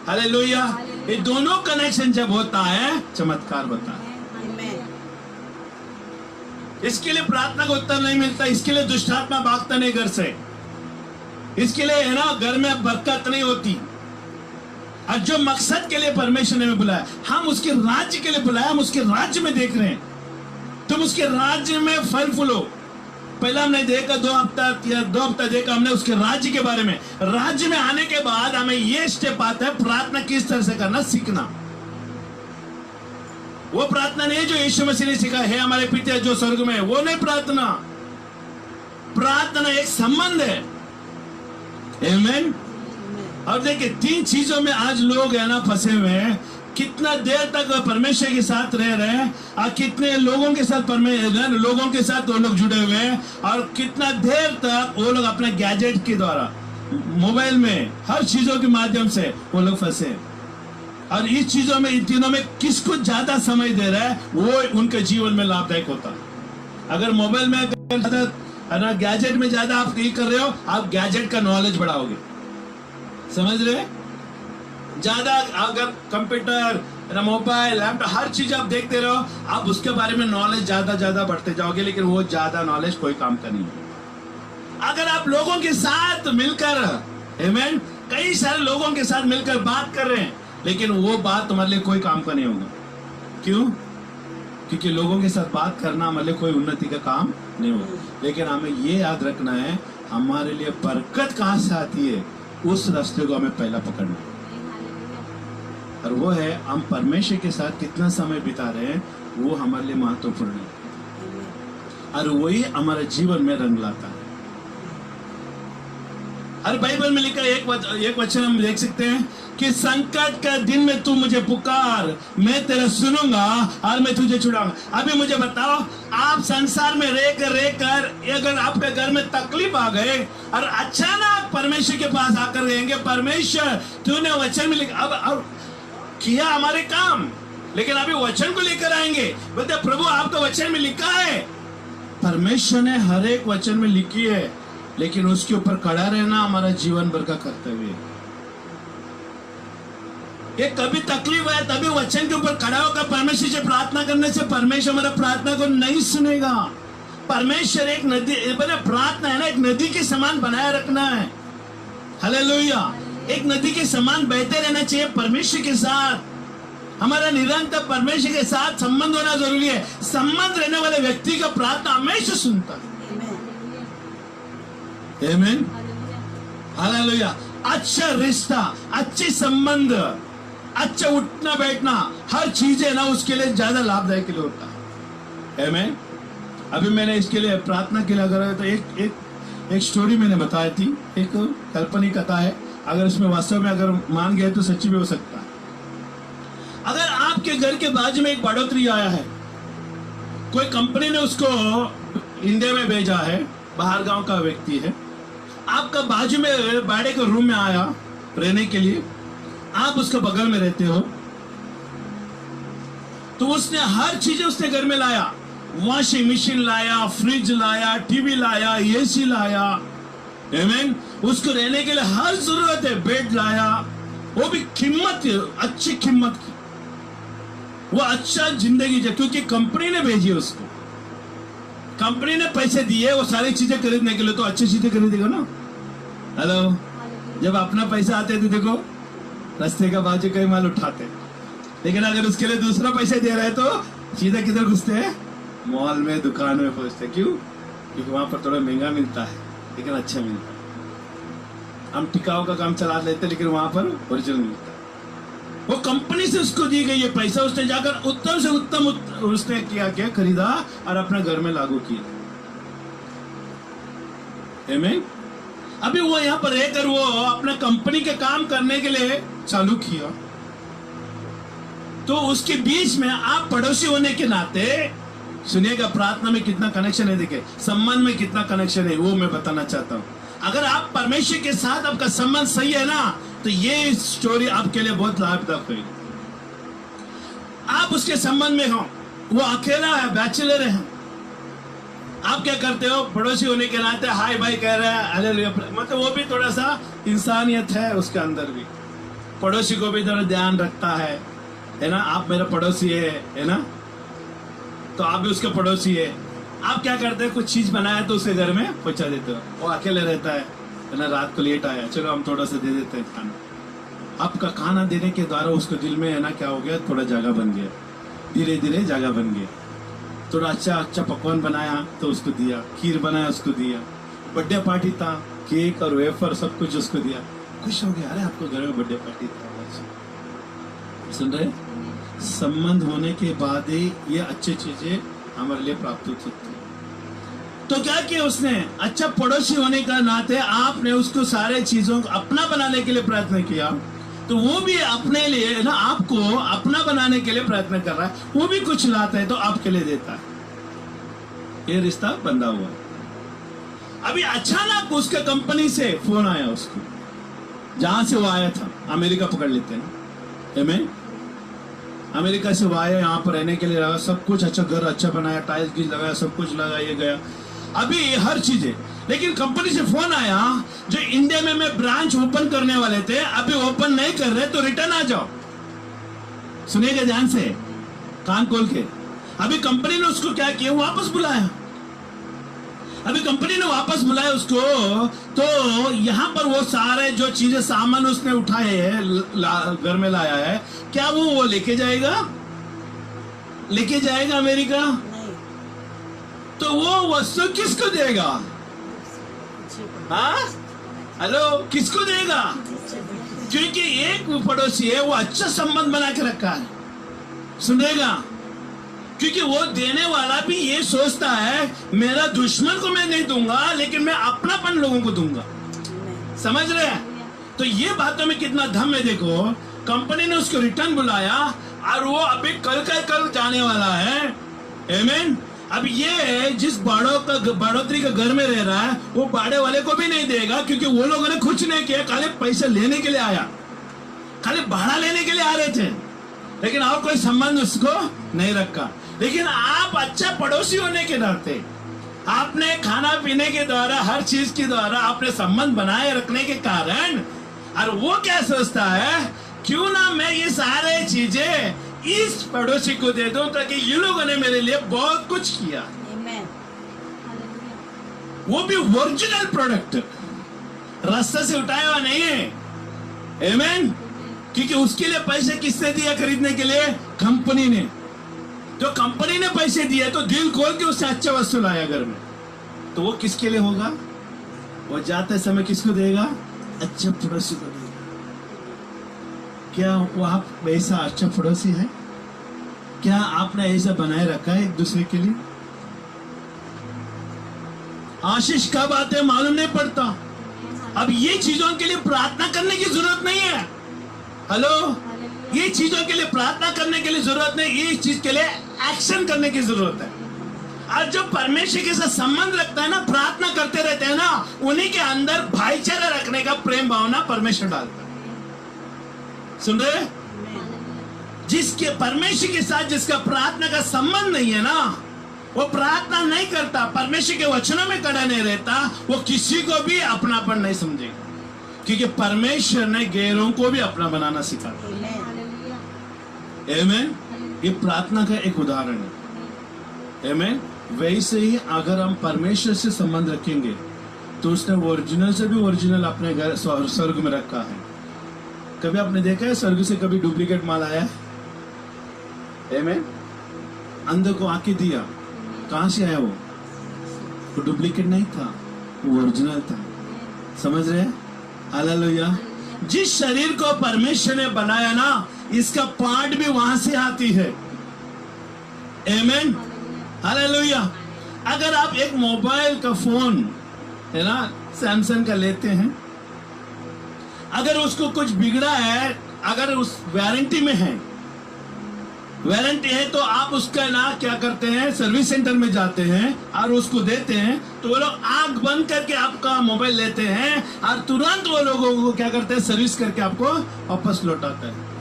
हालेलुया। ये दोनों कनेक्शन जब होता है चमत्कार होता है। इसके लिए प्रार्थना का उत्तर नहीं मिलता, इसके लिए दुष्टात्मा भागता नहीं घर से, इसके लिए है ना घर में बरकत नहीं होती। और जो मकसद के लिए परमेश्वर ने बुलाया, हम उसके राज्य के लिए बुलाया, हम उसके राज्य में देख रहे हैं। तुम उसके राज्य में फल फूलो। पहला हमने देखा 2 हफ्ता देखा हमने उसके राज्य के बारे में। राज्य में आने के बाद हमें ये स्टेप आता है प्रार्थना किस तरह से करना सीखना। वो प्रार्थना नहीं जो यीशु मसीह ने सीखा है हमारे पिता जो स्वर्ग में है, वो नहीं प्रार्थना। प्रार्थना एक संबंध है। आमीन। अब देखिए 3 चीजों में आज लोग है ना फंसे हुए हैं। कितना देर तक परमेश्वर के साथ रह रहे हैं और कितने लोगों के साथ लोगों के साथ वो लोग जुड़े हुए हैं, और कितना देर तक वो लोग अपने गैजेट के द्वारा मोबाइल में हर चीजों के माध्यम से वो लोग फंसे हैं। और इस चीजों में इन तीनों में किसको ज्यादा समय दे रहा है वो उनके जीवन में लाभदायक होता है। अगर मोबाइल में गैजेट में ज्यादा आप ये कर रहे हो, आप गैजेट का नॉलेज बढ़ाओगे। समझ रहे? ज्यादा अगर कंप्यूटर, मोबाइल, लैपटॉप हर चीज आप देखते रहो, आप उसके बारे में नॉलेज ज्यादा बढ़ते जाओगे, लेकिन वो ज्यादा नॉलेज कोई काम का नहीं है। अगर आप लोगों के साथ मिलकर आमीन, कई सारे लोगों के साथ मिलकर बात कर रहे हैं, लेकिन वो बात तुम्हारे लिए कोई काम का नहीं होगा। क्यों? क्योंकि लोगों के साथ बात करना हमारे लिए कोई उन्नति का काम नहीं होगा। लेकिन हमें ये याद रखना है हमारे लिए बरकत कहां से आती है, उस रास्ते को हमें पहला पकड़ना है। और वो है हम परमेश्वर के साथ कितना समय बिता रहे हैं, वो हमारे लिए महत्वपूर्ण है। और वही हमारे जीवन में रंग लाता है। हर बाइबल में लिखा एक वचन हम देख सकते हैं कि संकट का दिन में तू मुझे पुकार, मैं तेरा सुनूंगा और मैं तुझे छुड़ाऊंगा। अभी मुझे बताओ, आप संसार में रहकर अगर आपके घर में तकलीफ आ गए और अचानक परमेश्वर के पास आकर रहेंगे, परमेश्वर तूने वचन में लिखा, अब किया हमारे काम, लेकिन अभी वचन को लेकर आएंगे, बोलते प्रभु आपका वचन में लिखा है। परमेश्वर ने हर एक वचन में लिखी है, लेकिन उसके ऊपर खड़ा रहना हमारा जीवन भर का कर्तव्य है। ये कभी तकलीफ है तभी वचन के ऊपर खड़ा होकर परमेश्वर से प्रार्थना करने से परमेश्वर हमारा प्रार्थना को नहीं सुनेगा। परमेश्वर एक नदी, प्रार्थना है ना एक नदी के समान बनाए रखना है। हालेलुया। एक नदी के समान बहते रहना चाहिए परमेश्वर के साथ। हमारा निरंतर परमेश्वर के साथ संबंध होना जरूरी है। संबंध रहने वाले व्यक्ति का प्रार्थना हमेशा सुनता है। आमीन। हालेलुया। अच्छा रिश्ता, अच्छे संबंध, अच्छा उठना बैठना, हर चीजें ना उसके लिए ज्यादा लाभदायक के लिए होता है। आमीन। अभी मैंने इसके लिए प्रार्थना के लिए अगर तो एक स्टोरी मैंने बताई थी, एक काल्पनिक कथा है। अगर इसमें वास्तव में अगर मान गए तो सच्ची भी हो सकता है। अगर आपके घर के बाजू में एक बढ़ोतरी आया है, कोई कंपनी ने उसको इंडिया में भेजा है, बाहर गांव का व्यक्ति है, आपका बाजू में भाड़े के रूम में आया रहने के लिए, आप उसके बगल में रहते हो, तो उसने हर चीज उसने घर में लाया, वॉशिंग मशीन लाया, फ्रिज लाया, टीवी लाया, एसी लाया। आमीन। उसको रहने के लिए हर जरूरत है, बेड लाया, वो भी कीमत, अच्छी कीमत की, वो अच्छा जिंदगी जी, क्योंकि कंपनी ने भेजी उसको, कंपनी ने पैसे दिए वो सारी चीजें खरीदने के लिए, तो अच्छी चीजें खरीदेगा ना। हेलो। जब अपना पैसा आते थे देखो रास्ते का बाजू कई माल उठाते, लेकिन अगर उसके लिए दूसरा पैसे दे रहे तो सीधा किधर घुसते हैं, मॉल में, दुकान में पहुंचते। क्यों? क्योंकि वहां पर थोड़ा महंगा मिलता है लेकिन अच्छा मिलता है। हम टिकाऊ का काम चला लेते लेकिन वहां पर ओरिजिनल मिलता है। वो कंपनी से उसको दी गई ये पैसा, उसने जाकर उत्तम से उत्तम उसने क्या खरीदा और अपने घर में लागू किया। आमीन। अभी वो यहाँ पर रहकर वो अपने कंपनी के काम करने के लिए चालू किया, तो उसके बीच में आप पड़ोसी होने के नाते सुनिएगा, प्रार्थना में कितना कनेक्शन है, देखिए संबंध में कितना कनेक्शन है, वो मैं बताना चाहता हूं। अगर आप परमेश्वर के साथ आपका संबंध सही है ना, तो ये स्टोरी आपके लिए बहुत लाभदायक होगी। आप उसके संबंध में हो, वो अकेला है, बैचलर है, आप क्या करते हो? पड़ोसी होने के नाते हाय भाई कह रहे हैं, हालेलुया, मतलब वो भी थोड़ा सा इंसानियत है उसके अंदर भी, पड़ोसी को भी थोड़ा ध्यान रखता है ना। आप मेरा पड़ोसी है ना, तो आप भी उसके पड़ोसी है। आप क्या करते हैं? कुछ चीज बनाया तो उसके घर में पहुंचा देते हो, वो अकेले रहता है ना, रात को लेट आया, चलो हम थोड़ा सा दे देते हैं खाना। आपका खाना देने के द्वारा उसके दिल में है ना क्या हो गया, थोड़ा जगह बन गया, धीरे धीरे जगह बन गया। थोड़ा अच्छा पकवान बनाया तो उसको दिया, खीर बनाया उसको दिया, बर्थडे पार्टी था, केक और वेफर सब कुछ उसको दिया, खुश हो गया, अरे आपको घर में बर्थडे पार्टी था। सुन रहे? संबंध होने के बाद ही ये अच्छी चीजें हमारे लिए प्राप्त हो सकती है। तो क्या किया उसने? अच्छा पड़ोसी होने का नाते आपने उसको सारे चीजों को अपना बनाने के लिए प्रयत्न किया, तो वो भी अपने लिए ना आपको अपना बनाने के लिए प्रयत्न कर रहा है, वो भी कुछ लाता है तो आपके लिए देता है। ये रिश्ता बंधा हुआ है। अभी अचानक उसके कंपनी से फोन आया उसको, जहां से वो आया था, अमेरिका पकड़ लेते हैं ना, अमेरिका से वो आया, यहाँ पर रहने के लिए लगा, सब कुछ अच्छा, घर अच्छा बनाया, टाइल्स की लगाया, सब कुछ लगाया गया, अभी हर चीज है। लेकिन कंपनी से फोन आया, जो इंडिया में मैं ब्रांच ओपन करने वाले थे, अभी ओपन नहीं कर रहे, तो रिटर्न आ जाओ। सुनिएगा ध्यान से, कान खोल के। अभी कंपनी ने उसको क्या किया, वापस बुलाया। अभी कंपनी ने वापस बुलाया उसको, तो यहाँ पर वो सारे जो चीजें सामान उसने उठाए हैं, घर में लाया है, क्या वो लेके जाएगा? लेके जाएगा अमेरिका? तो वो वस्तु किसको देगा? हाँ, हेलो, किसको देगा? क्योंकि एक पड़ोसी है, वो अच्छा संबंध बना के रखा है, सुनेगा। क्योंकि वो देने वाला भी ये सोचता है, मेरा दुश्मन को मैं नहीं दूंगा, लेकिन मैं अपनापन लोगों को दूंगा। समझ रहे हैं? तो ये बातों में कितना दम है। देखो, कंपनी ने उसको रिटर्न बुलाया और वो अभी कल जाने वाला है। आमीन। अब ये जिस बढ़ोतरी का घर में रह रहा है, वो बाड़े वाले को भी नहीं देगा, क्योंकि वो लोगों ने कुछ नहीं किया, खाली पैसे लेने के लिए आया, खाली भाड़ा लेने के लिए आ रहे थे, लेकिन और कोई संबंध उसको नहीं रखा। लेकिन आप अच्छा पड़ोसी होने के नाते, आपने खाना पीने के द्वारा, हर चीज के द्वारा आपने संबंध बनाए रखने के कारण, और वो क्या सोचता है, क्यों ना मैं ये सारे चीजें इस पड़ोसी को दे दूं, ताकि ये लोगों ने मेरे लिए बहुत कुछ किया। वो भी ओरिजिनल प्रोडक्ट, रास्ते से उठाया हुआ नहीं है। आमीन। क्योंकि उसके लिए पैसे किसने दिया खरीदने के लिए? कंपनी ने। तो कंपनी ने पैसे दिए, तो दिल खोल के उससे अच्छा वस्तु लाया घर में, तो वो किसके लिए होगा? वो जाते समय किसको देगा? अच्छा पड़ोसी को देगा। क्या वो आप वैसा अच्छा पड़ोसी है? क्या आपने ऐसा बनाए रखा है एक दूसरे के लिए? आशीष कब आते मालूम नहीं पड़ता। अब ये चीजों के लिए प्रार्थना करने की जरूरत नहीं है। हेलो, ये चीजों के लिए प्रार्थना करने के लिए जरूरत नहीं, ये चीज के लिए एक्शन करने की जरूरत है। और जो परमेश्वर के साथ संबंध रखता है ना, प्रार्थना करते रहते हैं ना, उन्हीं के अंदर भाईचारा रखने का प्रेम भावना परमेश्वर डालता है। सुन रहे? जिसके परमेश्वर के साथ जिसका प्रार्थना का संबंध नहीं है ना, वो प्रार्थना नहीं करता, परमेश्वर के वचनों में खड़ा नहीं रहता, वो किसी को भी अपनापन नहीं समझेगा, क्योंकि परमेश्वर ने गैरों को भी अपना बनाना सिखाया। आमीन। ये प्रार्थना का एक उदाहरण है। आमीन। वैसे ही अगर हम परमेश्वर से संबंध रखेंगे, तो उसने ओरिजिनल से भी ओरिजिनल अपने घर स्वर्ग में रखा है। कभी आपने देखा है स्वर्ग से कभी डुप्लीकेट माल आया है? आमीन। अंधे को आके दिया, कहां से आया? वो डुप्लीकेट नहीं था, वो ओरिजिनल था। समझ रहे हैं? हालेलुया। जिस शरीर को परमेश्वर ने बनाया ना, इसका पार्ट भी वहां से आती है। आमीन। हालेलुया। अगर आप एक मोबाइल का फोन है ना, सैमसंग का लेते हैं, अगर उसको कुछ बिगड़ा है, अगर उस वारंटी में है, वारंटी है, तो आप उसका ना क्या करते हैं, सर्विस सेंटर में जाते हैं और उसको देते हैं, तो वो लोग आंख बंद करके आपका मोबाइल लेते हैं और तुरंत वो लोगों को क्या करते हैं, सर्विस करके आपको वापस लौटाते हैं।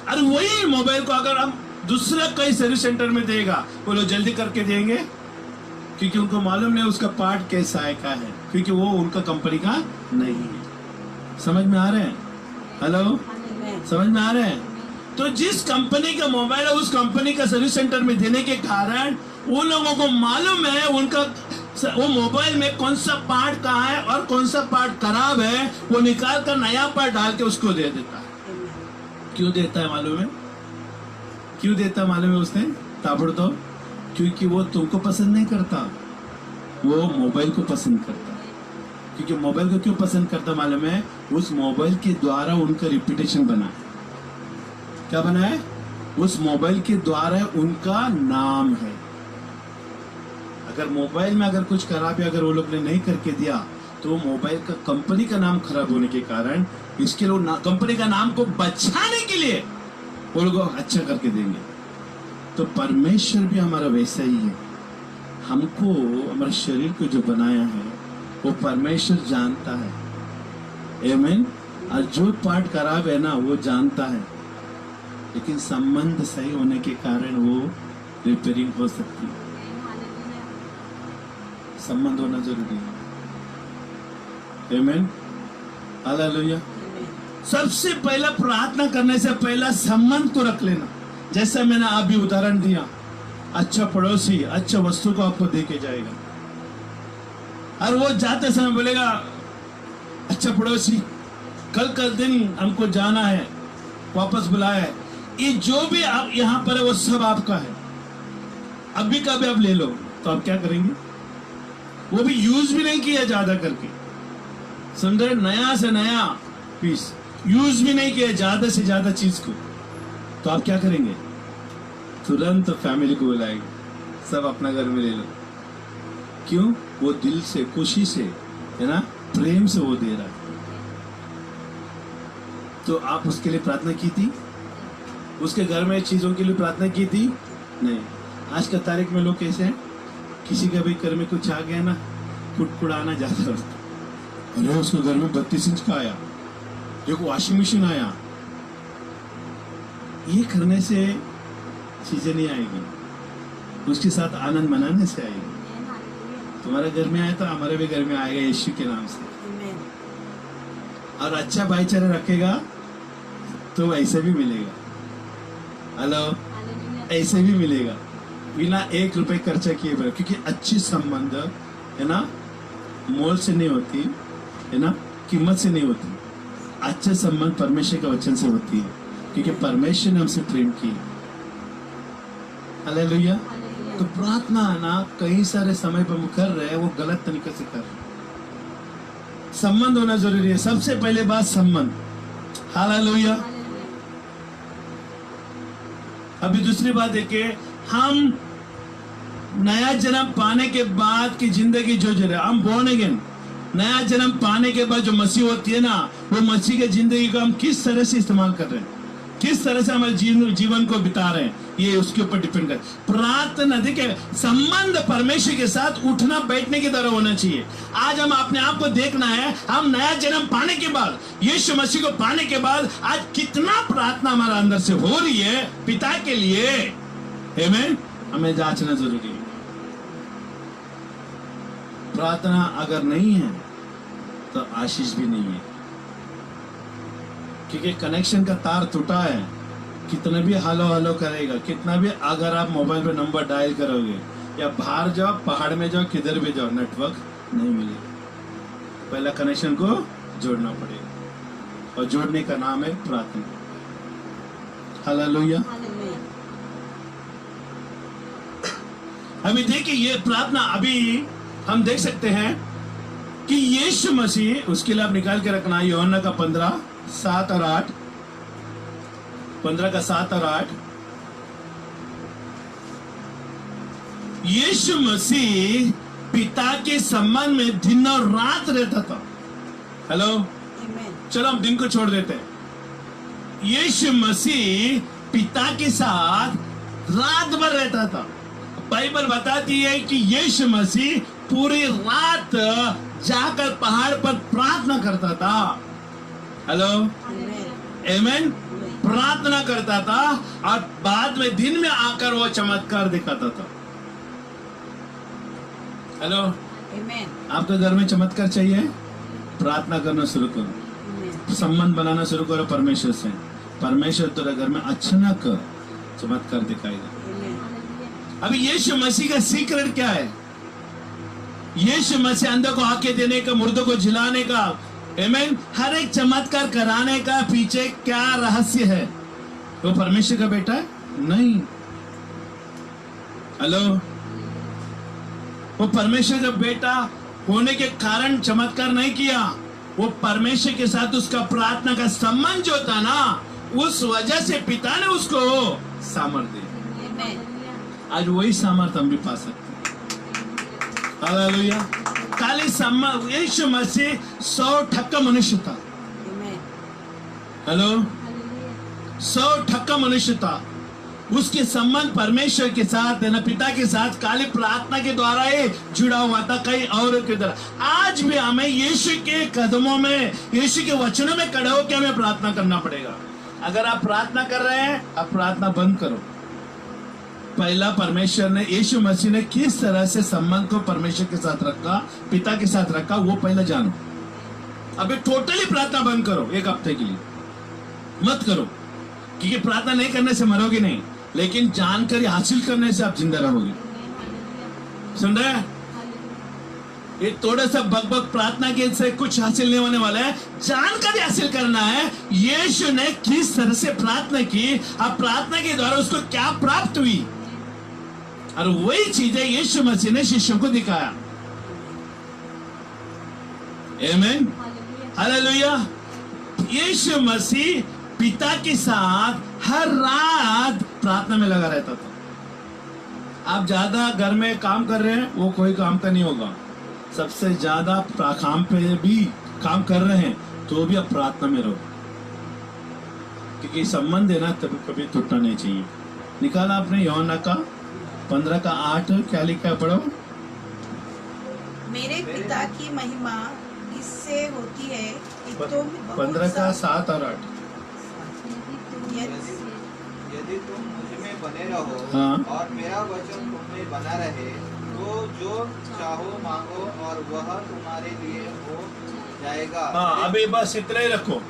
और वही मोबाइल को अगर हम दूसरा कोई सर्विस सेंटर में देगा, वो लोग जल्दी करके देंगे, क्योंकि उनको मालूम नहीं उसका पार्ट कैसा है क्या है, क्योंकि वो उनका कंपनी का नहीं है। समझ में आ रहे हैं? हेलो, समझ में आ रहे हैं? तो जिस कंपनी का मोबाइल है उस कंपनी का सर्विस सेंटर में देने के कारण उन लोगों को मालूम है उनका वो मोबाइल में कौन सा पार्ट कहाँ है और कौन सा पार्ट खराब है, वो निकाल कर नया पार्ट डाल के उसको दे देता है। क्यों देता है मालूम है? क्यों देता है मालूम है उसने? ताबड़तोड़, क्योंकि वो तुमको पसंद नहीं करता, वो मोबाइल को पसंद करता है। क्योंकि मोबाइल को क्यों पसंद करता मालूम है? उस मोबाइल के द्वारा उनका रिप्यूटेशन बना है। क्या बना है? उस मोबाइल के द्वारा उनका नाम है। अगर मोबाइल में अगर कुछ खराबी अगर वो लोग ने नहीं करके दिया तो मोबाइल का कंपनी का नाम खराब होने के कारण इसके लोग कंपनी का नाम को बचाने के लिए वो लोग अच्छा करके देंगे। तो परमेश्वर भी हमारा वैसा ही है। हमको हमारे शरीर को जो बनाया है वो परमेश्वर जानता है। आमीन। और जो पार्ट खराब है ना वो जानता है, लेकिन संबंध सही होने के कारण वो रिपेयरिंग हो सकती है। संबंध होना जरूरी है। आमीन, हालेलुया। सबसे पहला प्रार्थना करने से पहला संबंध को रख लेना। जैसे मैंने अभी उदाहरण दिया, अच्छा पड़ोसी अच्छा वस्तु को आपको दे के जाएगा और वो जाते समय बोलेगा अच्छा पड़ोसी कल का दिन हमको जाना है, वापस बुलाया है, ये जो भी आप यहाँ पर है वो सब आपका है, अभी का भी आप ले लो। तो आप क्या करेंगे? वो भी यूज भी नहीं किया ज्यादा करके, समझ रहे? नया से नया पीस यूज भी नहीं किया ज्यादा से ज्यादा चीज को, तो आप क्या करेंगे? तुरंत फैमिली को बुलाएंगे, सब अपना घर में ले लो। क्यों? वो दिल से खुशी से है ना, प्रेम से वो दे रहा है। तो आप उसके लिए प्रार्थना की थी? उसके घर में चीजों के लिए प्रार्थना की थी? नहीं। आज का तारीख में लोग कैसे हैं? किसी का भी घर में कुछ आ गया ना, कुटकुड़ाना ज्यादा होता। अरे उसके घर में 32 इंच का आया, देखो वॉशिंग मशीन आया। ये करने से चीजें नहीं आएगी, उसके साथ आनंद मनाने से आएगी। तुम्हारे घर में आया तो हमारे भी घर में आएगा यीशु के नाम से। और अच्छा भाईचारा रखेगा तो ऐसे भी मिलेगा। हेलो, ऐसे भी मिलेगा बिना 1 रुपए खर्चा किए बड़े। क्योंकि अच्छी संबंध है ना मोल से नहीं होती है ना, कीमत से नहीं होती। अच्छा संबंध परमेश्वर के वचन से होती है, क्योंकि परमेश्वर ने हमसे प्रेम की। हालेलुया। तो प्रार्थना ना कई सारे समय पर हम कर रहे हैं, वो गलत तरीके से कर रहे हैं। संबंध होना जरूरी है। सबसे पहले बात संबंध। हालेलुया। अभी दूसरी बात देखिए, हम नया जन्म पाने के बाद की जिंदगी जो जी रहे, हम बोर्न अगेन, नया जन्म पाने के बाद जो मसीह होती है ना, वो मसीह की जिंदगी को हम किस तरह से इस्तेमाल कर रहे हैं, किस तरह से हमारे जीवन को बिता रहे हैं, ये उसके ऊपर डिपेंड कर। प्रार्थना देखिए, संबंध परमेश्वर के साथ उठना बैठने की तरह होना चाहिए। आज हम अपने आप को देखना है, हम नया जन्म पाने के बाद, यीशु मसीह को पाने के बाद आज कितना प्रार्थना हमारा अंदर से हो रही है पिता के लिए। आमीन। हमें जांचना जरूरी है। प्रार्थना अगर नहीं है तो आशीष भी नहीं है, क्योंकि कनेक्शन का तार टूटा है। कितना भी हेलो हेलो करेगा, कितना भी अगर आप मोबाइल पे नंबर डायल करोगे या बाहर जाओ, पहाड़ में जाओ, किधर भी जाओ, नेटवर्क नहीं मिलेगा। पहला कनेक्शन को जोड़ना पड़ेगा, और जोड़ने का नाम है प्रार्थना। हालेलुया। अभी देखिए ये प्रार्थना, अभी हम देख सकते हैं कि यीशु मसीह, उसके लिए आप निकाल के रखना यूहन्ना का 15, 7 और 8, 15 का 7 और 8। यीशु मसीह पिता के संबंध में दिन और रात रहता था। हेलो, चलो हम दिन को छोड़ देते हैं। यीशु मसीह पिता के साथ रात भर रहता था। बाइबल बताती है कि यीशु मसीह पूरी रात जाकर पहाड़ पर प्रार्थना करता था। हेलो, आमीन। प्रार्थना करता था और बाद में दिन में आकर वो चमत्कार दिखाता था। Hello, Amen. आपके घर में चमत्कार चाहिए? प्रार्थना करना शुरू करो, Amen. संबंध बनाना शुरू करो परमेश्वर से। परमेश्वर तेरे घर में अचानक चमत्कार दिखाएगा। Amen. अभी यीशु मसीह का सीक्रेट क्या है? यीशु मसीह अंधों को आंखें देने का, मुर्दों को जिलाने का, आमीन, हर एक चमत्कार कराने का पीछे क्या रहस्य है? वो परमेश्वर का बेटा है? नहीं। हेलो, वो परमेश्वर का बेटा होने के कारण चमत्कार नहीं किया। वो परमेश्वर के साथ उसका प्रार्थना का संबंध जो था ना, उस वजह से पिता ने उसको सामर्थ्य दिया। Amen. आज वही सामर्थ्य हम भी पा सकते हैं। हालेलुया। खाली यीशु मसीह 100% मनुष्य था। Amen. हेलो, 100% मनुष्य था। उसके संबंध परमेश्वर के साथ, ना पिता के साथ, खाली प्रार्थना के द्वारा ही जुड़ा हुआ था, कहीं और की तरह। आज भी हमें यीशु के कदमों में, यीशु के वचनों में खड़े होकर हमें प्रार्थना करना पड़ेगा। अगर आप प्रार्थना कर रहे हैं, आप प्रार्थना बंद करो। पहला परमेश्वर ने, यीशु मसीह ने किस तरह से संबंध को परमेश्वर के साथ रखा, पिता के साथ रखा, वो पहले जानो। अभी टोटली प्रार्थना बंद करो, एक हफ्ते के लिए मत करो, क्योंकि प्रार्थना नहीं करने से मरोगे नहीं, लेकिन जानकारी हासिल करने से आप जिंदा रहोगे। सुन रहे हैं? ये थोड़ा सा बकबक प्रार्थना के से कुछ हासिल नहीं होने वाला है। जानकारी हासिल करना है यीशु ने किस तरह से प्रार्थना की, अब प्रार्थना के द्वारा उसको क्या प्राप्त हुई, और वही चीजें यीशु मसीह ने शिष्यों को दिखाया। आमीन, हालेलुया। यीशु मसीह पिता के साथ हर रात प्रार्थना में लगा रहता था। आप ज्यादा घर में काम कर रहे हैं, वो कोई काम का नहीं होगा। सबसे ज्यादा काम पे भी काम कर रहे हैं, तो भी आप प्रार्थना में रहो, क्योंकि संबंध है ना, कभी कभी टूटना नहीं चाहिए। निकाला आपने यूहन्ना का 15:8, क्या लिखा है, पढ़ो। मेरे पिता की महिमा इससे होती है कि तुम बहुत 15:7 और 8। यदि तुम मुझ में बने रहो हाँ। और मेरा वचन तुम में बना रहे, तो जो चाहो मांगो और वह तुम्हारे लिए हो जाएगा। हाँ, अभी बस इतना ही रखो।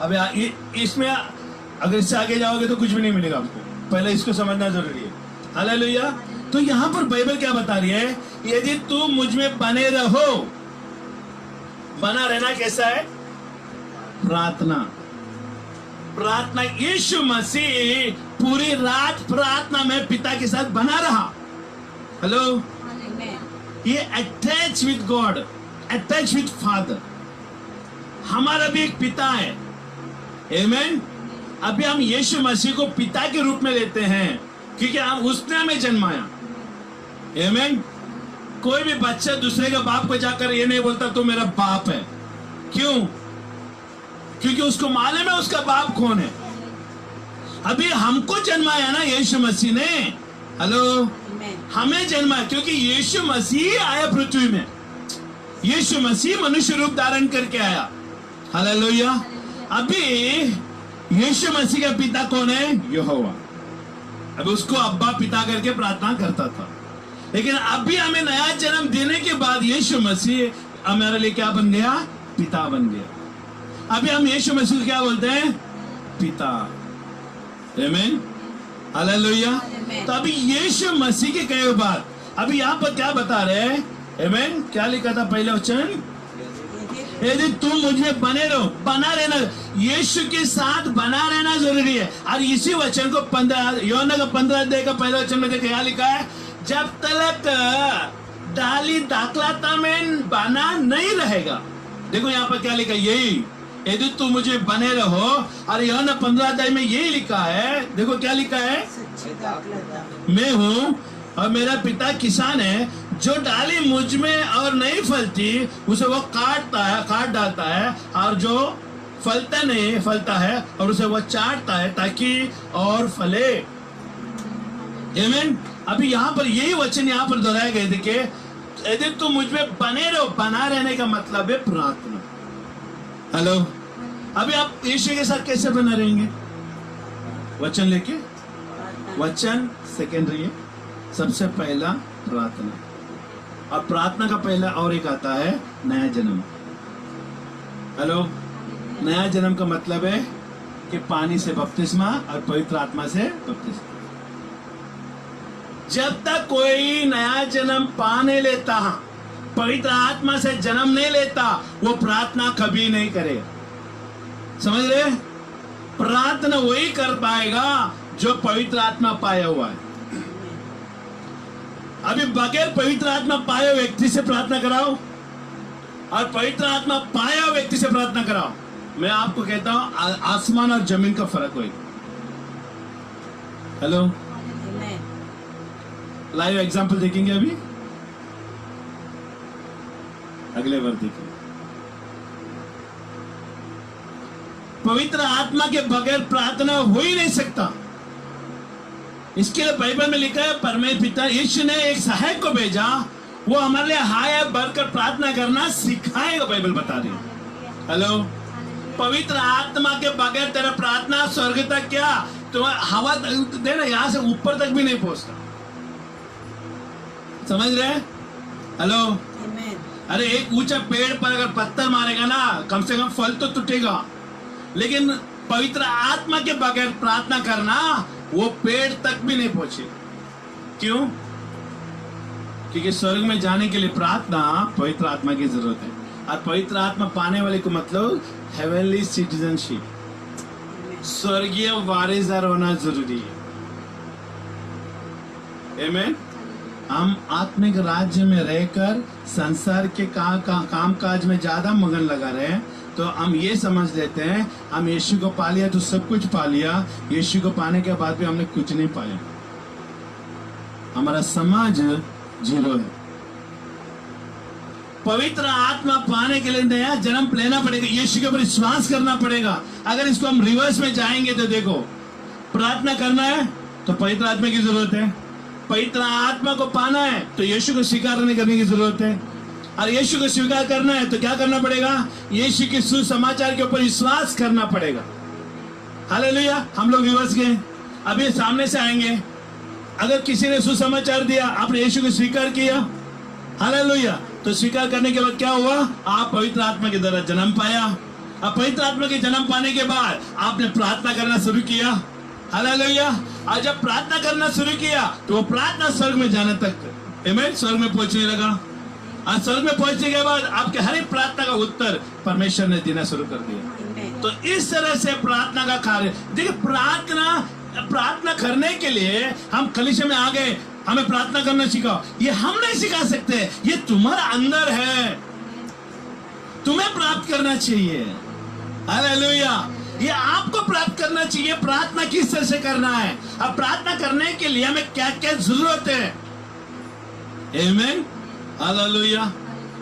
अभी इसमें अगर इससे आगे जाओगे तो कुछ भी नहीं मिलेगा आपको, पहले इसको समझना जरूरी है। हालेलुया। तो यहाँ पर बाइबल क्या बता रही है? यदि तुम मुझ में बने रहो, बना रहना कैसा है? प्रार्थना। प्रार्थना, यीशु मसीह पूरी रात प्रार्थना में पिता के साथ बना रहा। Hello, Amen. ये attach with God, attach with father. हमारा भी एक पिता है। आमीन। अभी हम यीशु मसीह को पिता के रूप में लेते हैं, क्योंकि हम उसने हमें जन्माया। आमीन। कोई भी बच्चा दूसरे के बाप को जाकर ये नहीं बोलता तो मेरा बाप है। क्यों? क्योंकि उसको मालूम है उसका बाप कौन है। अभी हमको जन्माया ना यीशु मसीह ने। Hello, Amen. हमें जन्मा, क्योंकि यीशु मसीह आया पृथ्वी में। यीशु मसीह मनुष्य रूप धारण करके आया। हालेलुया। अभी यीशु मसीह का पिता कौन है? यहोवा। अब उसको अब्बा पिता करके प्रार्थना करता था, लेकिन अभी हमें नया जन्म देने के बाद यीशु मसीह हमारे लिए क्या बन गया? पिता बन गया। अभी हम यीशु मसीह को क्या बोलते हैं? पिता। आमीन, हालेलुया। तो अभी यीशु मसीह के कहे बाद अभी यहाँ पर क्या बता रहे हैं? आमीन। क्या लिखा था पहले वचन? यदि तुम मुझ में बने रहो, बना रहना, यीशु के साथ बना रहना जरूरी है। और इसी वचन को 15 यूहन्ना का 15 अध्याय का पहले वचन में देखो, क्या लिखा है? जब तक डाली दाखलाता में बना नहीं रहेगा। देखो यहाँ पर क्या लिखा है? यही, यदि तुम मुझे बने रहो। और यूहन्ना 15 अध्याय में यही लिखा है। देखो क्या लिखा है? सच्ची दाखलता। मैं हूँ और मेरा पिता किसान है। जो डाली मुझ में और नहीं फलती उसे वो काट डालता है, और जो फलता है और उसे वो चाटता है ताकि और फले। आमीन। अभी यहाँ पर यही वचन यहाँ पर दोहराए गए। देखिए, यदि तुम मुझ में बने रहो, बना रहने का मतलब है प्रार्थना। हेलो, अभी आप यीशु के साथ कैसे बना रहेंगे? वचन लेके। वचन सेकेंडरी है, सबसे पहला प्रार्थना। और प्रार्थना का पहला और एक आता है नया जन्म। हेलो, नया जन्म का मतलब है कि पानी से बपतिस्मा और पवित्र आत्मा से बपतिस्मा। जब तक कोई नया जन्म पा नहीं लेता, पवित्र आत्मा से जन्म नहीं लेता, वो प्रार्थना कभी नहीं करेगा। समझ रहे? प्रार्थना वही कर पाएगा जो पवित्र आत्मा पाया हुआ है। अभी बगैर पवित्र आत्मा पाए व्यक्ति से प्रार्थना कराओ और पवित्र आत्मा पाया व्यक्ति से प्रार्थना कराओ, मैं आपको कहता हूं आसमान और जमीन का फर्क होगा। Hello, Amen. लाइव एग्जांपल देखेंगे अभी, अगले बार देखेंगे। पवित्र आत्मा के बगैर प्रार्थना हो ही नहीं सकता। इसके लिए बाइबल में लिखा है, परमेश्वर पिता यीशु ने एक सहायक को भेजा, वो हमारे लिए हाय बढ़कर प्रार्थना करना सिखाएगा, बाइबल बता रही है। हेलो, पवित्र आत्मा के बगैर तेरा प्रार्थना स्वर्ग तक क्या, तो हवा देना यहां से ऊपर तक भी नहीं पहुंचता। समझ रहे? Hello, Amen. अरे एक ऊंचा पेड़ पर अगर पत्थर मारेगा ना, कम से कम फल तो टूटेगा, लेकिन पवित्र आत्मा के बगैर प्रार्थना करना वो पेड़ तक भी नहीं पहुंचे। क्यों? क्योंकि स्वर्ग में जाने के लिए प्रार्थना पवित्र आत्मा की जरूरत है, और पवित्र आत्मा पाने वाले को मतलब हेवनली सिटीजनशिप, स्वर्गीय वारिसदार होना जरूरी है। आमीन। हम आत्मिक राज्य में रहकर संसार के काम काज में ज्यादा मगन लगा रहे हैं, तो हम ये समझ लेते हैं हम यीशु को पा लिया तो सब कुछ पा लिया। यीशु को पाने के बाद भी हमने कुछ नहीं पाया, हमारा समाज जीरो है। पवित्र आत्मा पाने के लिए नया जन्म लेना पड़ेगा, यीशु के ऊपर विश्वास करना पड़ेगा। अगर इसको हम रिवर्स में जाएंगे तो देखो, प्रार्थना करना है तो पवित्र आत्मा की जरूरत है, पवित्र आत्मा को पाना है तो यीशु को स्वीकार करने की जरूरत है, और यीशु को स्वीकार करना है तो क्या करना पड़ेगा? यीशु के सुसमाचार के ऊपर विश्वास करना पड़ेगा। हालेलुया। हम लोग रिवर्स गए, अभी सामने से आएंगे। अगर किसी ने सुसमाचार दिया, आपने यीशु को स्वीकार किया, हालेलुया, तो स्वीकार करने के बाद क्या हुआ? आप पवित्र आत्मा के द्वारा जन्म पाया। अब पवित्र आत्मा के जन्म पाने के बाद आपने प्रार्थना करना शुरू किया, हालेलुया। और जब प्रार्थना करना शुरू किया तो वो प्रार्थना स्वर्ग में जाने तक, आमीन, स्वर्ग में पहुंचने लगा। और स्वर्ग में पहुंचने के बाद आपके हर एक प्रार्थना का उत्तर परमेश्वर ने देना शुरू कर दिया। Amen. तो इस तरह से प्रार्थना का कार्य, देखिए, प्रार्थना करने के लिए हम कलीसिया में आ गए, हमें प्रार्थना करना सिखाओ, ये हम नहीं सिखा सकते, ये तुम्हारा अंदर है, तुम्हें प्राप्त करना चाहिए। हालेलुया। ये आपको प्राप्त करना चाहिए। प्रार्थना किस तरह से करना है, अब प्रार्थना करने के लिए हमें क्या क्या जरूरत है। आमीन, हालेलुया।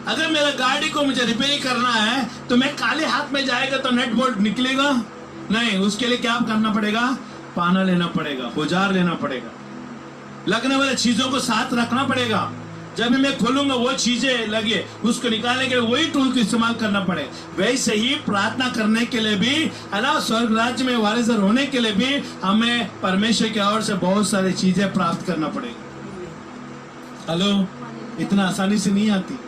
अगर मेरा गाड़ी को मुझे रिपेयर करना है तो मैं खाली हाथ में जाएगा तो नट बोल्ट निकलेगा नहीं, उसके लिए क्या करना पड़ेगा? पाना लेना पड़ेगा, औजार लेना पड़ेगा, लगने वाले चीजों को साथ रखना पड़ेगा। जब भी मैं खोलूंगा वो चीजें लगे, उसको निकालने के लिए वही टूल का इस्तेमाल करना पड़ेगा। वैसे ही प्रार्थना करने के लिए भी, है ना, स्वर्ग राज्य में वारिसदार होने के लिए भी हमें परमेश्वर की ओर से बहुत सारी चीजें प्राप्त करना पड़ेगा। हेलो, इतना आसानी से नहीं आती,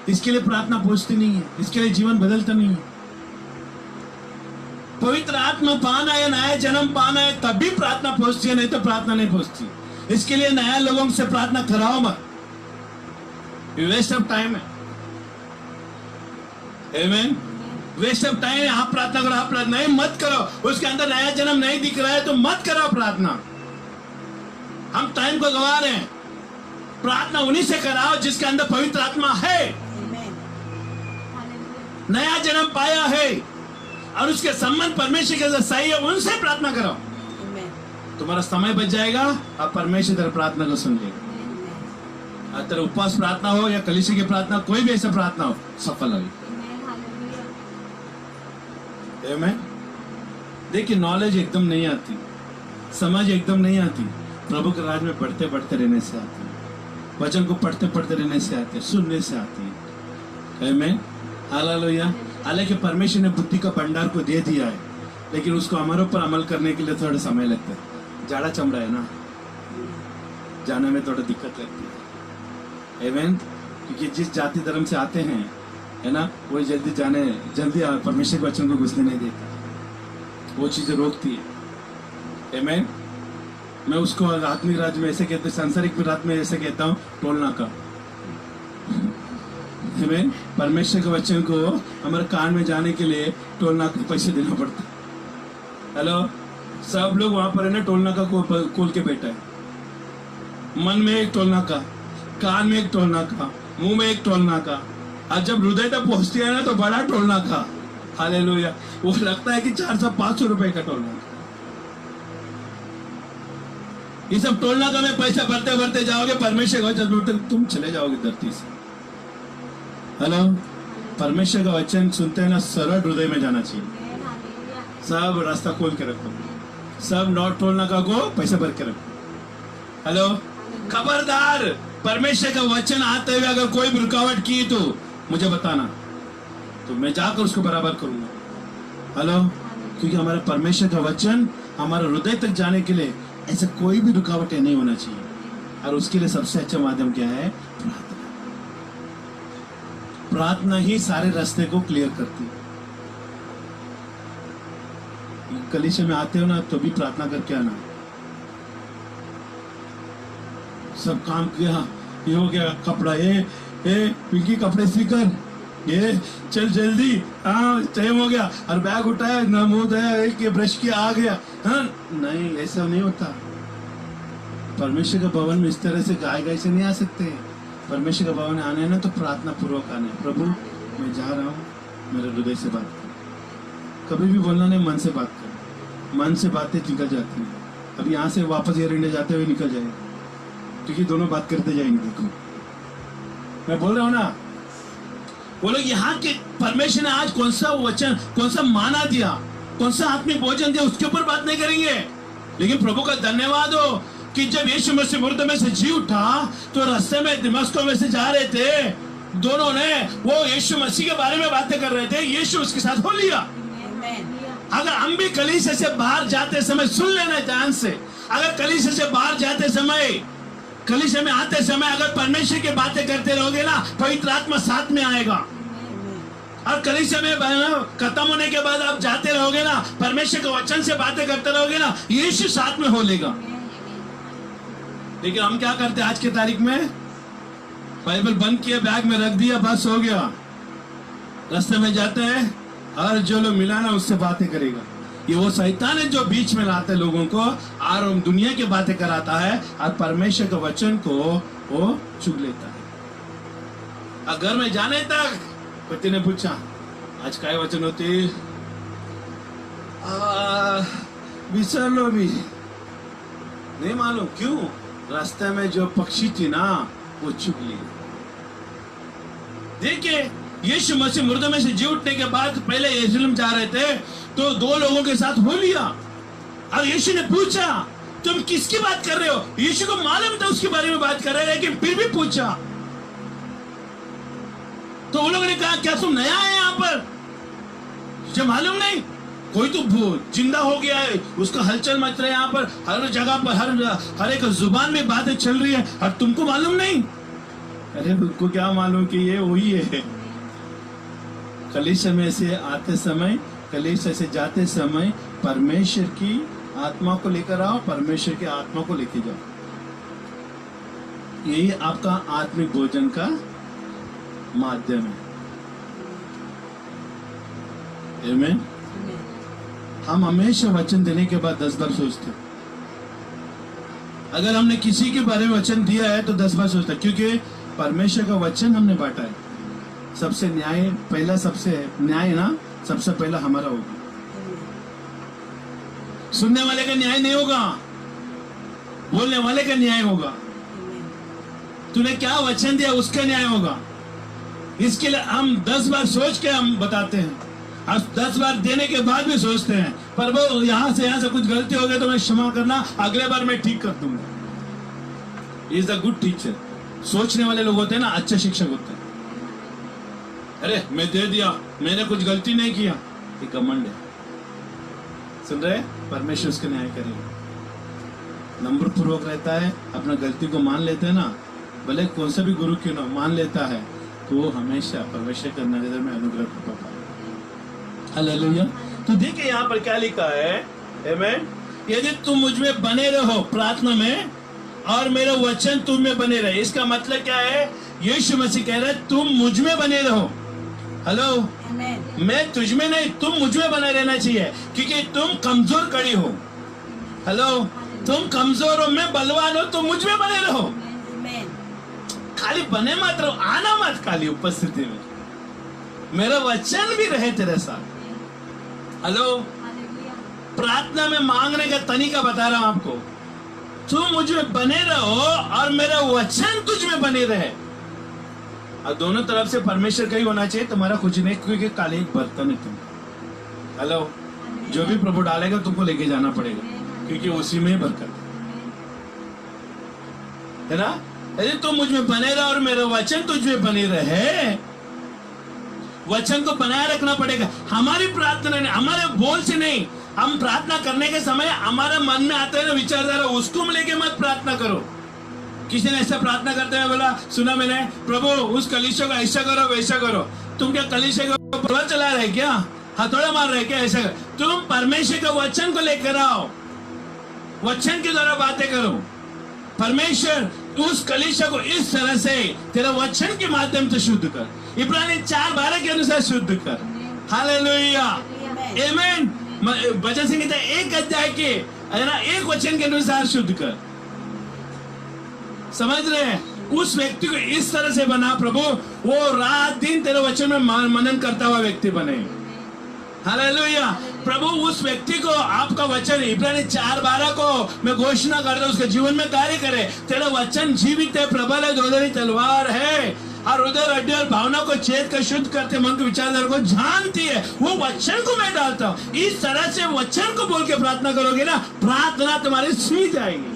इसके लिए प्रार्थना पहुंचती नहीं है, इसके लिए जीवन बदलता नहीं है। पवित्र आत्मा पाना है, नया जन्म पाना है, तभी प्रार्थना पहुंचती है, नहीं तो प्रार्थना नहीं पहुंचती। इसके लिए नया लोगों से प्रार्थना कराओ मत, वेस्ट ऑफ टाइम है। आमीन, वेस्ट ऑफ टाइम है। आप प्रार्थना करो, आप प्रार्थना नहीं मत करो, उसके अंदर नया जन्म नहीं दिख रहा है तो मत करो प्रार्थना। हम टाइम को गवा रहे हैं। प्रार्थना उन्हीं से कराओ जिसके अंदर पवित्र आत्मा है, Amen. नया जन्म पाया है और उसके संबंध परमेश्वर के साथ सही है, उनसे प्रार्थना करो। Amen. तुम्हारा समय बच जाएगा और परमेश्वर तेरी प्रार्थना को सुन लेगा। और तेरा उपवास प्रार्थना हो या कलीसिया की प्रार्थना, कोई भी ऐसा प्रार्थना हो, सफल होगी। आमीन। देखिए, नॉलेज एकदम नहीं आती, समझ एकदम नहीं आती, प्रभु के राज में पढ़ते पढ़ते रहने से आती है, वचन को पढ़ते पढ़ते रहने से आती है, सुनने से आती है। आमीन, हालेलुया। हालांकि परमेश्वर ने बुद्धि का भंडार को दे दिया है, लेकिन उसको हमारे ऊपर अमल करने के लिए थोड़ा समय लगता है। जाड़ा चमड़ा है ना, जाने में थोड़ा दिक्कत लगती है। आमीन। क्योंकि जिस जाति धर्म से आते हैं, है ना, वो जल्दी परमेश्वर के वचन को घुसने नहीं देता, वो चीजें रोकती है। आमीन। मैं उसको आत्मिक राज्य में ऐसे कहते, सांसारिक राज्य में ऐसे कहता हूँ, टोलना का। आमीन। परमेश्वर के वचन को हमारे कान में जाने के लिए टोलना को पैसे देना पड़ता है। हेलो, सब लोग वहां पर है ना, टोलना का खोल के बैठा है। मन में एक टोलना का, कान में एक टोलना का, मुंह में एक टोलना का, और जब हृदय तक पहुंचती है ना तो बड़ा टोलना का। हालेलुया। वो लगता है कि 400-500 रुपए का टोलना। ये सब टोलना का में पैसा भरते भरते जाओगे, परमेश्वर का वचन तुम चले जाओगे धरती से। हेलो, परमेश्वर का वचन सुनते हैं ना, सरल हृदय में जाना चाहिए। सब रास्ता खोल के रखो, सब नॉट टोलना का को पैसा भर के रखो। हेलो, खबरदार, परमेश्वर का वचन आते हुए अगर कोई भी रुकावट की तो मुझे बताना, तो मैं जाकर उसको बराबर करूंगा। हेलो, क्योंकि हमारे परमेश्वर का वचन हमारे हृदय तक जाने के लिए ऐसा कोई भी रुकावट नहीं होना चाहिए। और उसके लिए सबसे अच्छा माध्यम क्या है? प्रार्थना। प्रार्थना ही सारे रास्ते को क्लियर करती है। कलीसिया में आते हो ना तो भी प्रार्थना करके आना। सब काम किया, ये हो गया, कपड़ा ये पिंकी कपड़े सीकर, ये चल जल्दी, हाँ टाइम हो गया, और बैग उठाया, ना मुंह धोया, ब्रश किया, आ गया। हाँ नहीं, ऐसा नहीं होता। परमेश्वर के भवन में इस तरह से गाय से नहीं आ सकते। परमेश्वर के भवन में आने ना तो प्रार्थना पूर्वक आने। प्रभु मैं जा रहा हूँ, मेरे हृदय से बात कर। कभी भी बोलना नहीं, मन से बात कर। मन से बातें निकल जाती है। अब यहाँ से वापस एयर इंडिया जाते हुए निकल जाएगा, क्योंकि दोनों बात करते जाएंगे। देखो मैं बोल रहा हूँ ना, वो लोग यहाँ के परमेश्वर ने आज कौन सा वचन, कौन सा माना दिया, कौन सा आत्मिक भोजन दिया, उसके ऊपर बात नहीं करेंगे। लेकिन प्रभु का धन्यवाद हो कि जब यीशु मसीह मुर्दों में से जी उठा तो रास्ते में दमिश्क में से जा रहे थे, दोनों ने वो यीशु मसीह के बारे में बातें कर रहे थे, यीशु उसके साथ हो लिया। अगर हम भी कलीसिया से बाहर जाते समय, सुन लेना ध्यान से, अगर कलीसिया से बाहर जाते समय, कलीसिया में आते समय अगर परमेश्वर की बातें करते रहोगे ना, पवित्र आत्मा साथ में आएगा। और कलीसिया में खत्म होने के बाद आप जाते रहोगे ना, परमेश्वर के वचन से बातें करते रहोगे ना, यीशु साथ में हो लेगा। लेकिन हम क्या करते हैं आज की तारीख में? बाइबल बंद किया, बैग में रख दिया, बस हो गया। रास्ते में जाते हैं, हर जो लोग मिला ना उससे बातें करेगा। ये वो शैतान है जो बीच में लाते लोगों को और दुनिया की बातें कराता है, और परमेश्वर के वचन को वो चुग लेता है। घर में जाने तक पति ने पूछा, आज काय वचन होते? विसर लो भी नहीं मालूम क्यों, रास्ते में जो पक्षी थी ना वो चुग ली। देखिए, यीशु मसीह मुर्दों में से जी उठने के बाद पहले यरूशलेम जा रहे थे तो 2 लोगों के साथ हो लिया। और यीशु ने पूछा, तुम किसकी बात कर रहे हो? यीशु को मालूम था उसके बारे में बात कर रहे हैं, लेकिन फिर भी पूछा। तो वो लोगों ने कहा, क्या तुम नया है यहाँ पर? तुझे मालूम नहीं? कोई तो जिंदा हो गया है, उसका हलचल मच रहा है यहाँ पर, हर जगह पर, हर एक जुबान में बातें चल रही है, और तुमको मालूम नहीं? अरे उनको क्या मालूम कि ये वही है। कलीसिया में से आते समय, कलीसिया से जाते समय परमेश्वर की आत्मा को लेकर आओ, परमेश्वर की आत्मा को लेकर जाओ। यही आपका आत्मिक भोजन का माध्यम है। आमीन। हम हमेशा वचन देने के बाद 10 बार सोचते हैं। अगर हमने किसी के बारे में वचन दिया है तो 10 बार सोचते हैं, क्योंकि परमेश्वर का वचन हमने बांटा है। सबसे न्याय पहला, सबसे न्याय ना सबसे पहला हमारा होगा। सुनने वाले का न्याय नहीं होगा, बोलने वाले का न्याय होगा। तूने क्या वचन दिया उसका न्याय होगा। इसके लिए हम 10 बार सोच के हम बताते हैं, और 10 बार देने के बाद भी सोचते हैं, पर वो यहाँ से कुछ गलती हो गई तो मैं क्षमा करना, अगले बार मैं ठीक कर दूंगा। Is the good teacher. सोचने वाले लोग होते हैं ना, अच्छे शिक्षक होते हैं। अरे मैं दे दिया, मैंने कुछ गलती नहीं किया, ये घमंड है। सुन रहे? परमेश्वर उसका न्याय करेगा। नम्र पूर्वक रहता है, अपना गलती को मान लेते हैं ना, भले कौन सा भी गुरु क्यों ना मान लेता है, तो वो हमेशा परमेश्वर के नजर में अनुग्रह कर पाता है। हालेलुया। तो देखिए यहाँ पर क्या लिखा है, आमीन। यदि तुम मुझ में बने रहो प्रार्थना में और मेरा वचन तुम में बने रहे, इसका मतलब क्या है? यीशु मसीह कह रहे हैं तुम मुझ में बने रहो। हेलो, मैं तुझ में नहीं, तुम मुझ में बने रहना चाहिए, क्योंकि तुम कमजोर कड़ी हो। हेलो, तुम कमजोर हो, मैं बलवान हो, तुम मुझ में बने रहो। खाली बने मत रहो, आना मत खाली उपस्थिति में, मेरा वचन भी रहे तेरे साथ। हेलो, प्रार्थना में मांगने का तरीका बता रहा हूं आपको। तुम मुझ में बने रहो और मेरा वचन तुझ में बने रहे। और दोनों तरफ से परमेश्वर का ही होना चाहिए, तुम्हारा कुछ नहीं, क्योंकि काले एक बर्तन है तुम। हेलो, जो भी प्रभु डालेगा तुमको लेके जाना पड़ेगा, क्योंकि उसी में बरकत है ना। यदि तुम मुझ में बने रहो और मेरा वचन तुझ में बने रहे, वचन को बनाए रखना पड़ेगा। हमारी प्रार्थना नहीं, हमारे बोल से नहीं, हम प्रार्थना करने के समय हमारे मन में आता है ना विचारधारा, उसको लेके मत प्रार्थना करो। किसी ने ऐसा प्रार्थना करते हुए बोला, सुना मैंने, प्रभु उस कलीसिया को ऐसा करो वैसा करो। तुम क्या कलीसिया को बुरा चला रहे क्या, हथौड़ा मार रहे क्या? ऐसा तुम परमेश्वर के वचन को लेकर आओ, वचन के द्वारा बातें करो। परमेश्वर उस कलीसिया को इस तरह से तेरा वचन के माध्यम से शुद्ध कर, इब्रानी 4:12 के अनुसार शुद्ध कर। हालेलुया, आमीन। भजन संहिता 1 अध्याय के है ना 1 वचन के अनुसार शुद्ध कर। समझ रहे हैं? उस व्यक्ति को इस तरह से बना प्रभु, वो रात दिन तेरे वचन में मनन करता हुआ व्यक्ति बने। हालेलुया। प्रभु उस व्यक्ति को आपका वचन इब्रानी 4:12 को मैं घोषणा करता हूं, उसके जीवन में कार्य करे। तेरा वचन जीवित है, प्रबल है, दोधारी तलवार है, और उधर हड्डी और भावना को छेद कर शुद्ध करते, मन के विचारधारा को जानती है। वो वचन को मैं डालता हूँ। इस तरह से वचन को बोल के प्रार्थना करोगे ना, प्रार्थना तुम्हारी सुनी जाएगी।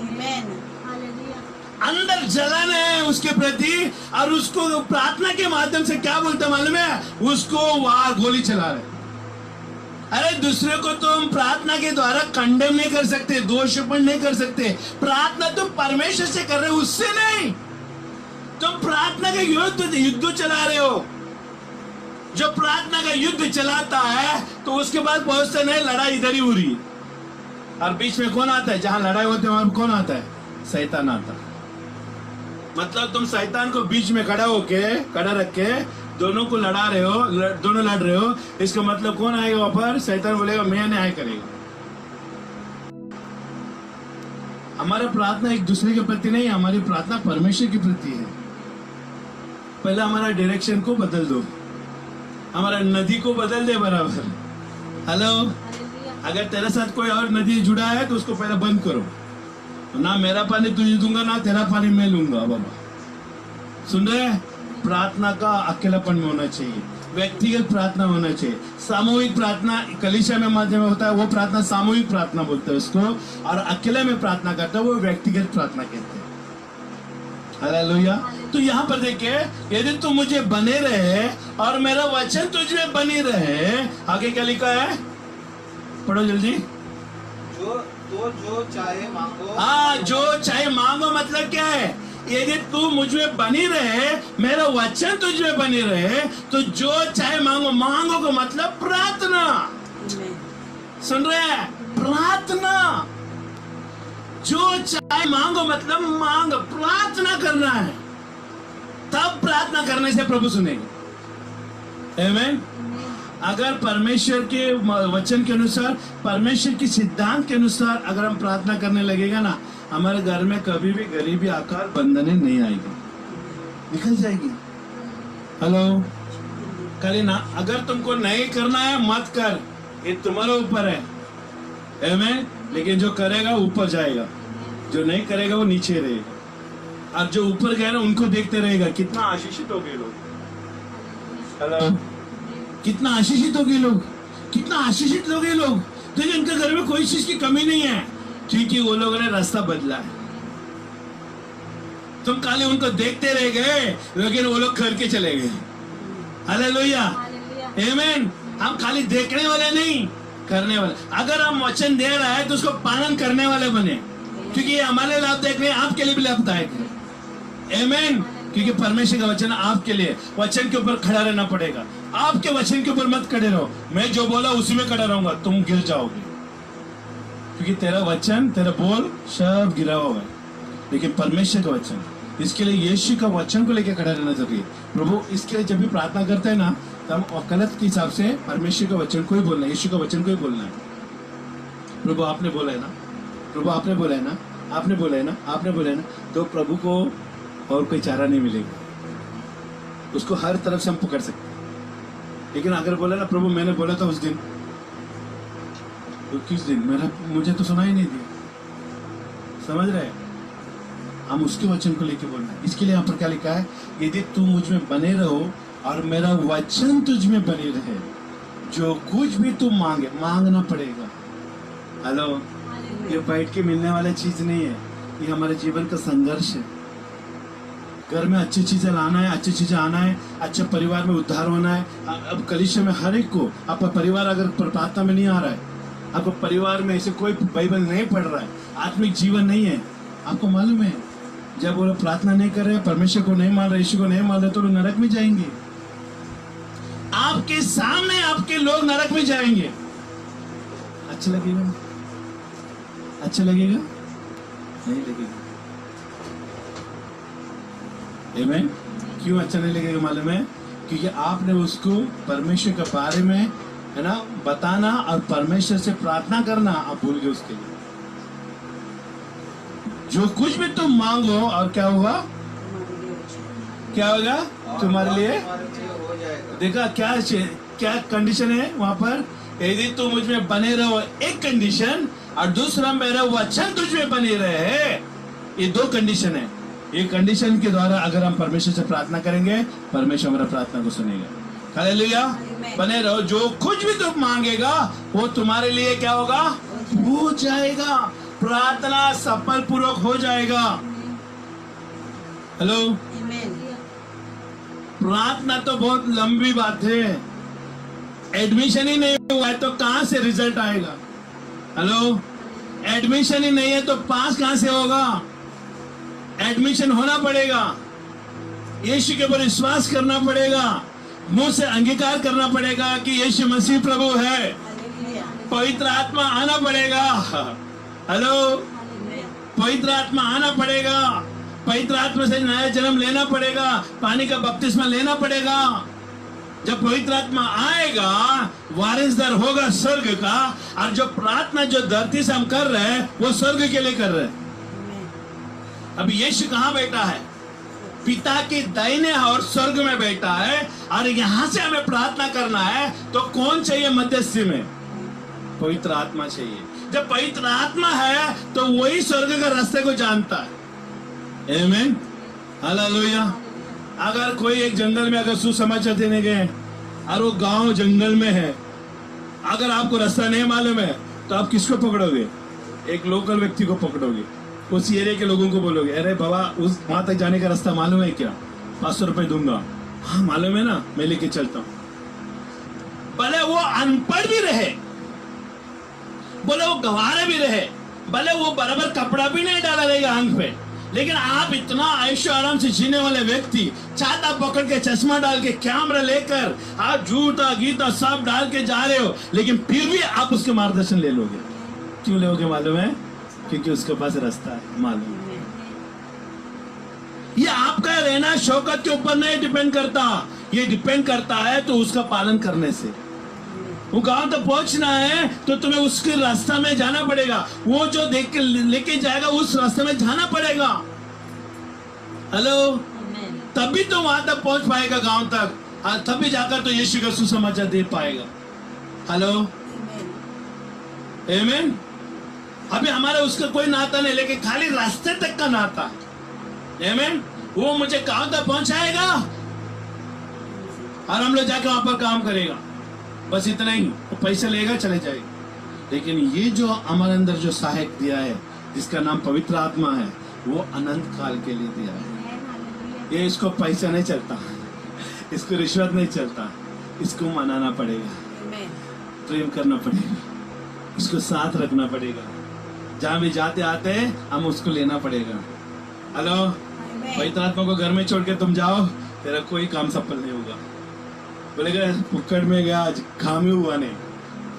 अंदर जलन है उसके प्रति, और उसको प्रार्थना के माध्यम से क्या बोलते मालूम है? उसको वार गोली चला रहे। अरे दूसरे को तुम प्रार्थना के द्वारा कंडेम नहीं कर सकते, दोषारोपण नहीं कर सकते। प्रार्थना तुम परमेश्वर से कर रहे हो, उससे नहीं। तुम प्रार्थना का युद्ध चला रहे हो। जो प्रार्थना का युद्ध चलाता है तो उसके बाद पहुंचते नहीं, लड़ाई इधर ही हो रही है। और बीच में कौन आता है? जहां लड़ाई होती है वहां कौन आता है? शैतान आता है। मतलब तुम शैतान को बीच में खड़ा रख के दोनों को लड़ा रहे हो, दोनों लड़ रहे हो। इसका मतलब कौन आएगा वहां पर? शैतान बोलेगा मैं न्याय करेगा। हमारा प्रार्थना एक दूसरे के प्रति नहीं, हमारी प्रार्थना परमेश्वर के प्रति है। पहले हमारा डायरेक्शन को बदल दो, हमारा नदी को बदल दे बराबर। हेलो, अगर तेरे साथ कोई और नदी जुड़ा है तो उसको पहले बंद करो। ना मेरा पानी तुझे दूंगा, ना तेरा पानी मैं लूंगा। बाबा सुन रहे? प्रार्थना का अकेलापन में होना चाहिए, व्यक्तिगत प्रार्थना होना चाहिए। सामूहिक प्रार्थना कलीसिया में माध्यम में होता है, वो प्रार्थना सामूहिक प्रार्थना बोलते हैं उसको, और अकेले में प्रार्थना करता है वो व्यक्तिगत प्रार्थना कहते हैं। हालेलुया। तो यहाँ पर देखिए, यदि तुम मुझे बने रहे और मेरा वचन तुझ में बनी रहे, आगे क्या लिखा है? पढ़ो जल्दी। जो चाहे मांगो। हाँ, जो चाहे मांगो मतलब क्या है? यदि तू मुझ में बनी रहे, मेरा वचन तुझ में बनी रहे, तो जो चाहे मांगो। मांगो का मतलब प्रार्थना। सुन रहे हैं? प्रार्थना। जो चाहे मांगो मतलब मांग, प्रार्थना करना है। तब प्रार्थना करने से प्रभु सुनेंगे। आमीन। अगर परमेश्वर के वचन के अनुसार, परमेश्वर के सिद्धांत के अनुसार अगर हम प्रार्थना करने लगेगा ना, हमारे घर में कभी भी गरीबी आकार बंधने नहीं आएगी, निकल जाएगी। हेलो, करे ना। अगर तुमको नहीं करना है मत कर, ये तुम्हारे ऊपर है। आमीन। लेकिन जो करेगा ऊपर जाएगा, जो नहीं करेगा वो नीचे रहेगा। और जो ऊपर गए ना उनको देखते रहेगा, कितना आशीषित हो गए लोग। हेलो, कितना आशीषित हो गए लोग, कितना आशीषित हो गए लोग। तो इनके घर में कोई चीज की कमी नहीं है, क्योंकि वो लोगों ने रास्ता बदला है। तुम खाली उनको देखते रह गए, लेकिन वो लोग करके चले गए। हालेलुया, आमीन। हम खाली देखने वाले नहीं, करने वाले। अगर हम वचन दे रहा है तो उसको पालन करने वाले बने, क्योंकि ये हमारे लाभदायक नहीं, आपके लिए भी लाभदायक है। आमेन। क्योंकि परमेश्वर का वचन आपके लिए, वचन के ऊपर खड़ा रहना पड़ेगा। आपके वचन के ऊपर मत खड़े रहो, मैं जो बोला उसी में खड़ा रहूंगा, तुम गिर जाओगे। क्योंकि तेरा वचन, तेरा बोल सब गिरा हुआ है। लेकिन परमेश्वर का वचन, इसके लिए यीशु का वचन को लेकर खड़ा रहना जरूरी है। प्रभु इसके लिए जब भी प्रार्थना करते हैं ना, तो हम वकालत के हिसाब से परमेश्वर का वचन को ही बोलना है, यीशु का वचन को ही बोलना है। प्रभु आपने बोला है ना, प्रभु आपने बोला है ना, आपने बोला है ना, आपने बोला है ना, तो प्रभु को और कोई चारा नहीं मिलेगा। उसको हर तरफ से हम पकड़ सकते हैं। लेकिन अगर बोला ना प्रभु मैंने बोला था उस दिन, तो किस दिन, मुझे तो सुना ही नहीं दिया। समझ रहे, हम उसके वचन को लेके बोलना है। इसके लिए यहाँ पर क्या लिखा है, यदि तू मुझ में बने रहो और मेरा वचन तुझ में बने रहे, जो कुछ भी तू मांगे, मांगना पड़ेगा। हेलो, ये बैठ के मिलने वाला चीज नहीं है, ये हमारे जीवन का संघर्ष है। घर में अच्छी चीजें लाना है, अच्छी चीजें आना है, अच्छे परिवार में उद्धार होना है। अब कलीसिया में हर एक को, आपका परिवार अगर प्रार्थना में नहीं आ रहा है, आपको परिवार में ऐसे कोई बाइबल नहीं पढ़ रहा है, आत्मिक जीवन नहीं है, आपको मालूम है जब वो लोग प्रार्थना नहीं कर रहे, परमेश्वर को नहीं मान रहे, यीशु को नहीं मान रहे, तो लोग नरक में जाएंगे। आपके सामने आपके लोग नरक में जाएंगे। अच्छा लगेगा? अच्छा लगेगा? नहीं लगेगा। आमीन। क्यों अच्छा नहीं लगेगा मालूम है? क्योंकि आपने उसको परमेश्वर के बारे में, है ना, बताना और परमेश्वर से प्रार्थना करना आप भूल गए उसके लिए। जो कुछ भी तुम मांगो और क्या होगा, क्या होगा तुम्हारे लिए हो जाएगा। देखा क्या कंडीशन है वहां पर, यदि तुम मुझ में बने रहो, एक कंडीशन, और दूसरा मेरा वचन तुझ में बने रहे, ये दो कंडीशन है। ये कंडीशन के द्वारा अगर हम परमेश्वर से प्रार्थना करेंगे, परमेश्वर हमारा प्रार्थना को सुनेगा। हालेलुया। बने रहो, जो कुछ भी तुम मांगेगा वो तुम्हारे लिए क्या होगा, हो जाएगा। प्रार्थना सफल पूर्वक हो जाएगा। हेलो, प्रार्थना तो बहुत लंबी बात है। एडमिशन ही नहीं हुआ है तो कहां से रिजल्ट आएगा? हेलो, एडमिशन ही नहीं है तो पास कहां से होगा? एडमिशन होना पड़ेगा, यीशु के ऊपर विश्वास करना पड़ेगा, मुंह से अंगीकार करना पड़ेगा कि यीशु मसीह प्रभु है, पवित्र आत्मा आना पड़ेगा। हेलो, पवित्र आत्मा आना पड़ेगा, पवित्र आत्मा से नया जन्म लेना पड़ेगा, पानी का बपतिस्मा लेना पड़ेगा। जब पवित्र आत्मा आएगा, वारिसदार होगा स्वर्ग का, और जो प्रार्थना जो धरती से हम कर रहे हैं वो स्वर्ग के लिए कर रहे हैं। अब यीशु कहाँ बैठा है? पिता के दाहिने और स्वर्ग में बैठा है, और यहां से हमें प्रार्थना करना है तो कौन चाहिए मध्यस्थी में? पवित्र आत्मा चाहिए। जब पवित्र आत्मा है तो वही स्वर्ग का रास्ते को जानता है। आमीन, हालेलुया। अगर कोई एक जंगल में अगर सुसमाचार देने गए और वो गांव जंगल में है, अगर आपको रास्ता नहीं मालूम है तो आप किसको पकड़ोगे? एक लोकल व्यक्ति को पकड़ोगे, उस एरिया के लोगों को बोलोगे, अरे बाबा उस वहां तक जाने का रास्ता मालूम है क्या? 500 रुपए दूंगा। हाँ मालूम है ना, मैं लेके चलता हूँ। भले वो अनपढ़ भी रहे, बोले वो गवारे भी रहे, भले वो बराबर कपड़ा भी नहीं डाला रहेगा आंख पे, लेकिन आप इतना ऐशो आराम से जीने वाले व्यक्ति, छाता पकड़ के, चश्मा डाल के, कैमरा लेकर, आप जूता गीता सब डाल के जा रहे हो, लेकिन फिर भी आप उसके मार्गदर्शन ले लोगे। क्यों लोगे मालूम है? क्योंकि उसके पास रास्ता है, मालूम है। ये आपका रहना शौकत के ऊपर नहीं डिपेंड करता, ये डिपेंड करता है तो उसका पालन करने से। वो गांव तक पहुंचना है तो तुम्हें उसके रास्ता में जाना पड़ेगा, वो जो देख के लेके जाएगा उस रास्ते में जाना पड़ेगा। हेलो, तभी तो वहां तक पहुंच पाएगा गांव तक, तभी जाकर तो यीशु का सुसमाचार दे पाएगा। हेलो, आमीन। अभी हमारा उसका कोई नाता नहीं, लेकिन खाली रास्ते तक का नाता है। आमीन। वो मुझे गांव तक पहुंचाएगा और हम लोग जाके वहां पर काम करेगा, बस इतना ही। वो पैसा लेगा, चले जाएगा। लेकिन ये जो हमारे अंदर जो सहायक दिया है, जिसका नाम पवित्र आत्मा है, वो अनंत काल के लिए दिया है। ये इसको पैसा नहीं चलता, इसको रिश्वत नहीं चलता, इसको मनाना पड़ेगा, प्रेम करना पड़ेगा, इसको साथ रखना पड़ेगा। जहां भी जाते आते हम उसको लेना पड़ेगा। हेलो, पवित्र आत्मा को घर में छोड़ के तुम जाओ, तेरा कोई काम सफल नहीं होगा। बोलेगा पुक्कड़ में गया, आज काम ही हुआ नहीं।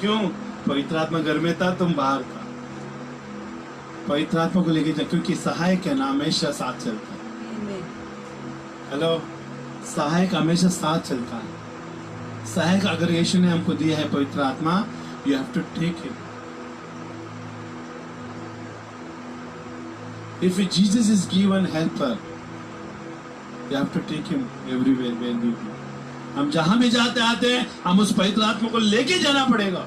क्यों? पवित्र आत्मा घर में था, तुम बाहर था। पवित्र आत्मा को लेके जाओ, क्योंकि सहायक है ना, हमेशा साथ चलता है। हेलो, सहायक हमेशा साथ चलता है। सहायक अगर यीशु ने हमको दिया है पवित्र आत्मा, you have to take it. If Jesus is given helper, you have to take him everywhere where we go. हम जहां भी जाते आते हैं, हम उस पवित्र आत्मा को लेके जाना पड़ेगा।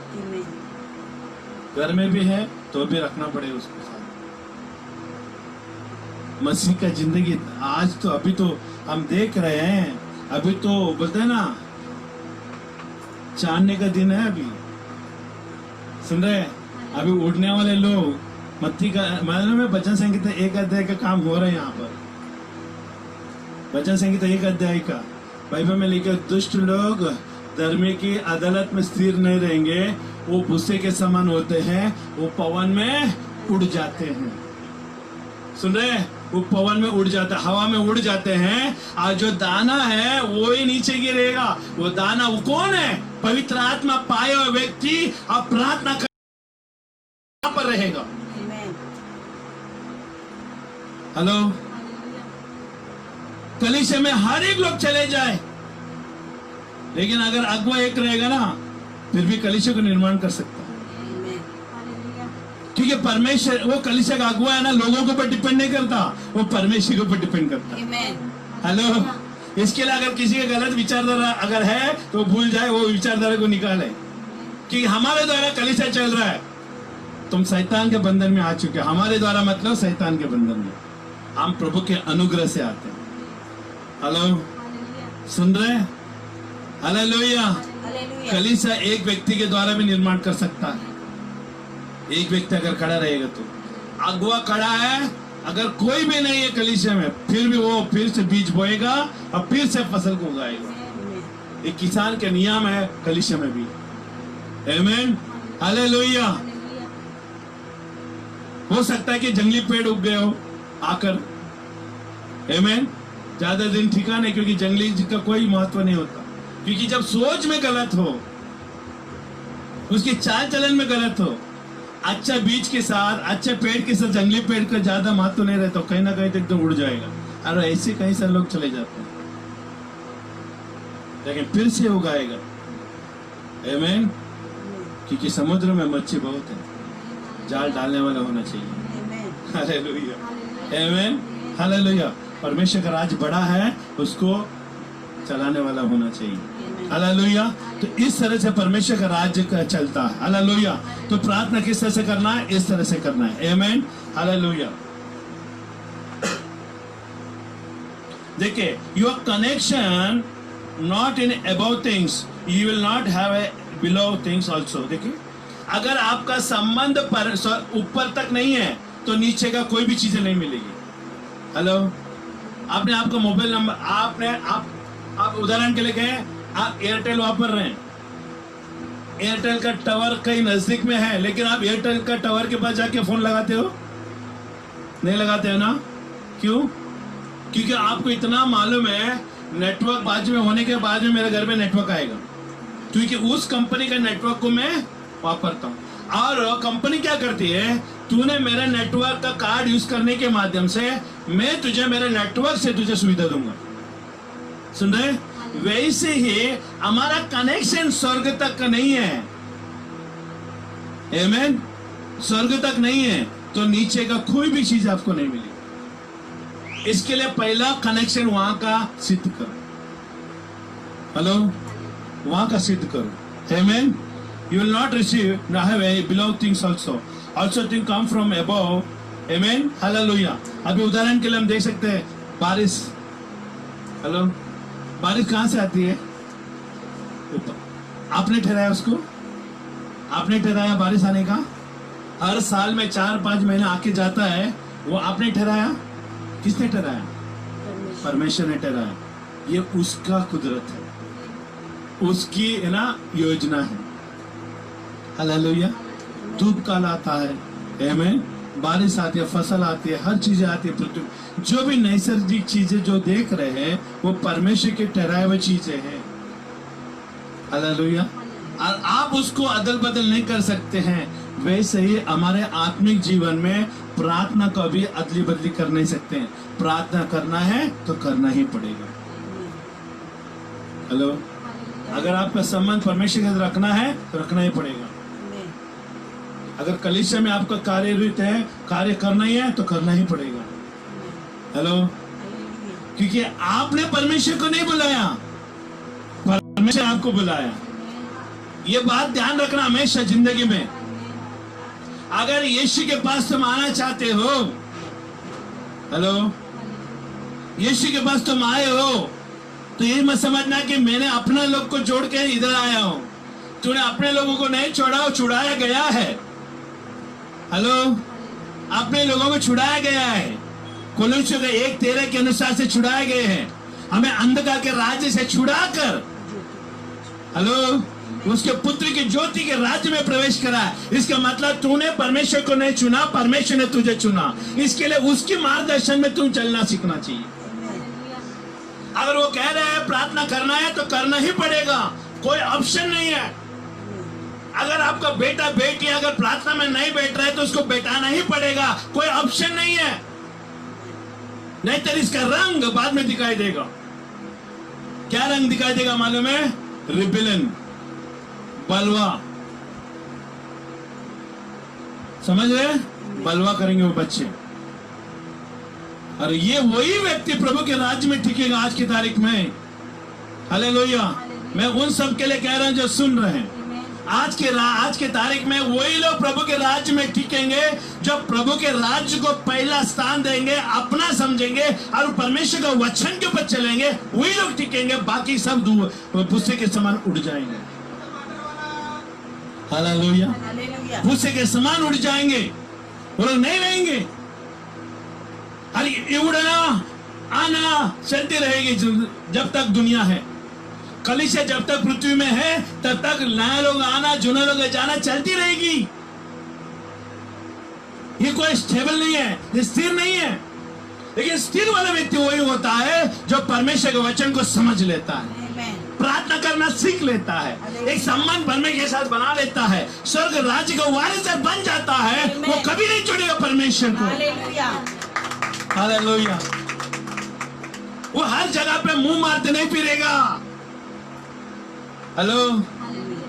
घर में भी है तो भी रखना पड़ेगा उसके साथ। मसीह का जिंदगी आज तो अभी तो हम देख रहे हैं, अभी तो बोलते हैं ना, चांदने का दिन है अभी। सुन रहे हैं? अभी उड़ने वाले लोग, मत्ती का मालूम में वचन संहिता 1 अध्याय का काम हो रहा है यहाँ पर। वचन संहिता 1 अध्याय का बाइबल में लिखा, दुष्ट लोग धर्मी की अदालत में स्थिर नहीं रहेंगे, वो भूसे के समान होते हैं, वो पवन में उड़ जाते हैं। सुन रहे? वो पवन में उड़ जाता है, हवा में उड़ जाते हैं। और जो दाना है वो ही नीचे गिरेगा। वो दाना वो कौन है? पवित्र आत्मा पाए हुए व्यक्ति अब प्रार्थना कर पर रहेगा। हेलो, कलीसिया में हर एक लोग चले जाए, लेकिन अगर अगुवा एक रहेगा ना, फिर भी कलीसिया को निर्माण कर सकता है। क्योंकि परमेश्वर, वो कलीसिया का अगुवा है ना, लोगों के ऊपर डिपेंड नहीं करता, वो परमेश्वर के ऊपर डिपेंड करता है। हेलो, इसके लिए अगर किसी का गलत विचारधारा अगर है तो भूल जाए, वो विचारधारा को निकाले कि हमारे द्वारा कलीसिया चल रहा है। तुम शैतान के बंधन में आ चुके हो। हमारे द्वारा मतलब शैतान के बंधन में। हम प्रभु के अनुग्रह से आते हैं। हेलो, सुन रहे? हालेलुया। कलीसिया एक व्यक्ति के द्वारा भी निर्माण कर सकता है। एक व्यक्ति अगर खड़ा रहेगा तो, अगुवा खड़ा है, अगर कोई भी नहीं है कलीसिया में, फिर भी वो फिर से बीज बोएगा और फिर से फसल को उगाएगा। एक किसान के नियम है कलीसिया में भी। आमीन, हालेलुया। हो सकता है कि जंगली पेड़ उग गए हो आकर, आमीन, ज्यादा दिन ठिका नहीं, क्योंकि जंगली का कोई महत्व नहीं होता। क्योंकि जब सोच में गलत हो, उसकी चाल चलन में गलत हो, अच्छा बीज के साथ, अच्छे पेड़ के साथ जंगली पेड़ का ज्यादा महत्व नहीं रहता, कहीं ना कहीं तक तो उड़ जाएगा। और ऐसे कई सारे लोग चले जाते हैं, लेकिन फिर से उगाएगा। आमीन। क्योंकि समुद्र में मच्छी बहुत है, जाल डालने वाला होना चाहिए। हालेलुया, आमीन, हालेलुया। परमेश्वर का राज बड़ा है, उसको चलाने वाला होना चाहिए। हालेलुया। तो इस तरह से परमेश्वर का राज्य का चलता है। हालेलुया। तो प्रार्थना किस तरह से करना है? इस तरह से करना है। आमीन, हालेलुया। देखिए, your connection not in about things, you will not have a below things also. देखिए, अगर आपका संबंध पर ऊपर तक नहीं है तो नीचे का कोई भी चीजें नहीं मिलेगी। हेलो, आपने आपका मोबाइल नंबर, आप उदाहरण के लिए कहें, आप एयरटेल वापर रहे हैं, एयरटेल का टावर कहीं नजदीक में है, लेकिन आप एयरटेल का टावर के पास जाके फोन लगाते हो? नहीं लगाते हो ना? क्यों? क्योंकि आपको इतना मालूम है, नेटवर्क बाजू में होने के बाद में मेरे घर में नेटवर्क आएगा, क्योंकि उस कंपनी का नेटवर्क को मैं वापरता हूँ। और कंपनी क्या करती है, तूने मेरे नेटवर्क का कार्ड यूज करने के माध्यम से मैं तुझे मेरे नेटवर्क से तुझे सुविधा दूंगा। सुन रहे? वैसे ही हमारा कनेक्शन स्वर्ग तक का नहीं है। आमीन, स्वर्ग तक नहीं है तो नीचे का कोई भी चीज आपको नहीं मिलेगी। इसके लिए पहला कनेक्शन वहां का सिद्ध करो। हेलो, वहां का सिद्ध करो। आमीन। You will not receive, not have any below things also. Also things come from above. Amen. Hallelujah. अभी उदाहरण के लिए हम देख सकते हैं बारिश। हेलो, बारिश कहाँ से आती है? ऊपर। आपने ठहराया उसको? आपने ठहराया बारिश आने का? हर साल में 4-5 महीना आके जाता है, वो आपने ठहराया? किसने ठहराया? परमेश्वर ने ठहराया। ये उसका कुदरत है, उसकी है ना योजना है। हालेलुया। धूप काल आता है, आमीन, बारिश आती है, फसल आती है, हर चीजें आती है पृथ्वी, जो भी नैसर्गिक चीजें जो देख रहे हैं वो परमेश्वर के ठहराए हुए चीजें हैं। हालेलुया। और आप उसको अदल बदल नहीं कर सकते हैं। वैसे ही हमारे आत्मिक जीवन में प्रार्थना को भी अदली बदली कर नहीं सकते हैं। प्रार्थना करना है तो करना ही पड़ेगा। हेलो, अगर आपका संबंध परमेश्वर के साथ रखना है तो रखना ही पड़ेगा। अगर कलीसिया में आपका कार्य रीत है, कार्य करना ही है तो करना ही पड़ेगा। हेलो, क्योंकि आपने परमेश्वर को नहीं बुलाया, परमेश्वर आपको बुलाया। ये बात ध्यान रखना हमेशा जिंदगी में। अगर यीशु के पास तुम आना चाहते हो, हेलो, यीशु के पास तुम आए हो, तो ये मत समझना कि मैंने अपना लोग को जोड़ के इधर आया हूं। तूने अपने लोगों को नहीं छोड़ा, छुड़ाया गया है। हेलो, अपने लोगों को छुड़ाया गया है। कोलोसियों के 1:13 के अनुसार से छुड़ाए गए हैं। हमें अंधकार के राज्य से छुड़ाकर, हेलो, उसके पुत्र की ज्योति के राज्य में प्रवेश करा। इसका मतलब तूने परमेश्वर को नहीं चुना, परमेश्वर ने तुझे चुना। इसके लिए उसकी मार्गदर्शन में तू चलना सीखना चाहिए। अगर वो कह रहे हैं प्रार्थना करना है तो करना ही पड़ेगा, कोई ऑप्शन नहीं है। अगर आपका बेटा बेटी अगर प्रार्थना में नहीं बैठ रहा है तो उसको बैठाना ही पड़ेगा, कोई ऑप्शन नहीं है। नहीं तो इसका रंग बाद में दिखाई देगा। क्या रंग दिखाई देगा मालूम है? रिबेलियन, बलवा। समझ रहे? बलवा करेंगे वो बच्चे। और ये वही व्यक्ति प्रभु के राज्य में टिकेगा आज की तारीख में। हालेलुया। मैं उन सब के लिए कह रहा हूं जो सुन रहे हैं। आज के तारीख में वही लोग प्रभु के राज्य में टिकेंगे जो प्रभु के राज्य को पहला स्थान देंगे, अपना समझेंगे और परमेश्वर का वचन के ऊपर चलेंगे। वही लोग टिकेंगे, बाकी सब भूसे के समान उड़ जाएंगे। हालेलुया। भूसे के समान उड़ जाएंगे, वो लोग नहीं रहेंगे। अरे उड़ना आना चलती रहेगी जब तक दुनिया है। कलीसिया जब तक पृथ्वी में है तब तक नए लोग आना, जुने लोग जाना चलती रहेगी। ये कोई स्टेबल नहीं है, ये स्थिर नहीं है। लेकिन स्थिर वाला व्यक्ति वही होता है जो परमेश्वर के वचन को समझ लेता है, प्रार्थना करना सीख लेता है, एक संबंध परमेश्वर के साथ बना लेता है, स्वर्ग राज्य का वारिस बन जाता है। वो कभी नहीं छोड़ेगा परमेश्वर को। हालेलुया। वो हर जगह पे मुंह मारते नहीं फिरेगा। हेलो,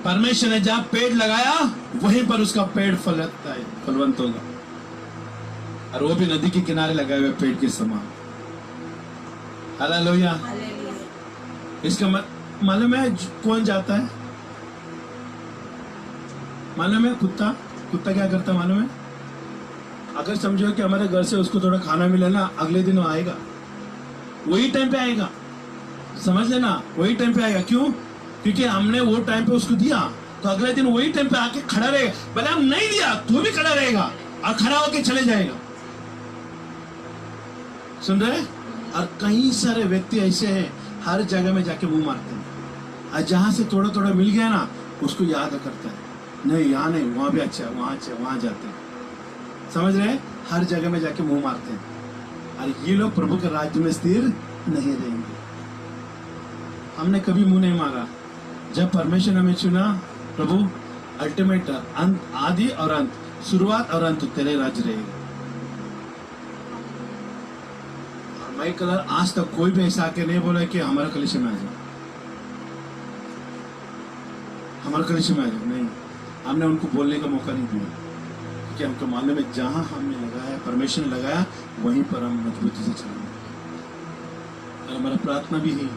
परमेश्वर ने जहां पेड़ लगाया वहीं पर उसका पेड़ फलता है, फलवंत होगा। और वो भी नदी के किनारे लगाए हुए पेड़ के समान। हालेलुया। इसका मालूम है कौन जाता है? मालूम है? कुत्ता क्या करता है मालूम है? अगर समझो कि हमारे घर से उसको थोड़ा खाना मिले ना, अगले दिन वो आएगा, वही टाइम पे आएगा। समझ लेना, वही टाइम पे आएगा। क्यों? क्योंकि हमने वो टाइम पे उसको दिया, तो अगले दिन वही टाइम पे आके खड़ा रहेगा। भले हम नहीं दिया तो भी खड़ा रहेगा और खड़ा होके चले जाएगा। सुन रहे? और कई सारे व्यक्ति ऐसे हैं, हर जगह में जाके मुंह मारते हैं, और जहां से थोड़ा थोड़ा मिल गया ना उसको याद करता है, नहीं यहाँ नहीं, वहां भी अच्छा, वहां जाते हैं। समझ रहे? हर जगह में जाके मुंह मारते हैं। और ये लोग प्रभु के राज्य में स्थिर नहीं रहेंगे। हमने कभी मुंह नहीं मारा। जब परमेश्वर ने हमें चुना, प्रभु अल्टीमेट अंत, आदि और अंत, शुरुआत और अंत तेरे राज्य रहेगा। और मैं कलर आज तक कोई भी ऐसा आके नहीं बोला कि हमारा कलीसिया में आ जाओ, हमारा कलीसिया में आ जाओ। नहीं, हमने उनको बोलने का मौका नहीं दिया, क्योंकि हमको मालूम है जहां हमने लगाया, परमेश्वर ने लगाया, वहीं पर हम मजबूती से चलेंगे। और हमारा प्रार्थना भी है।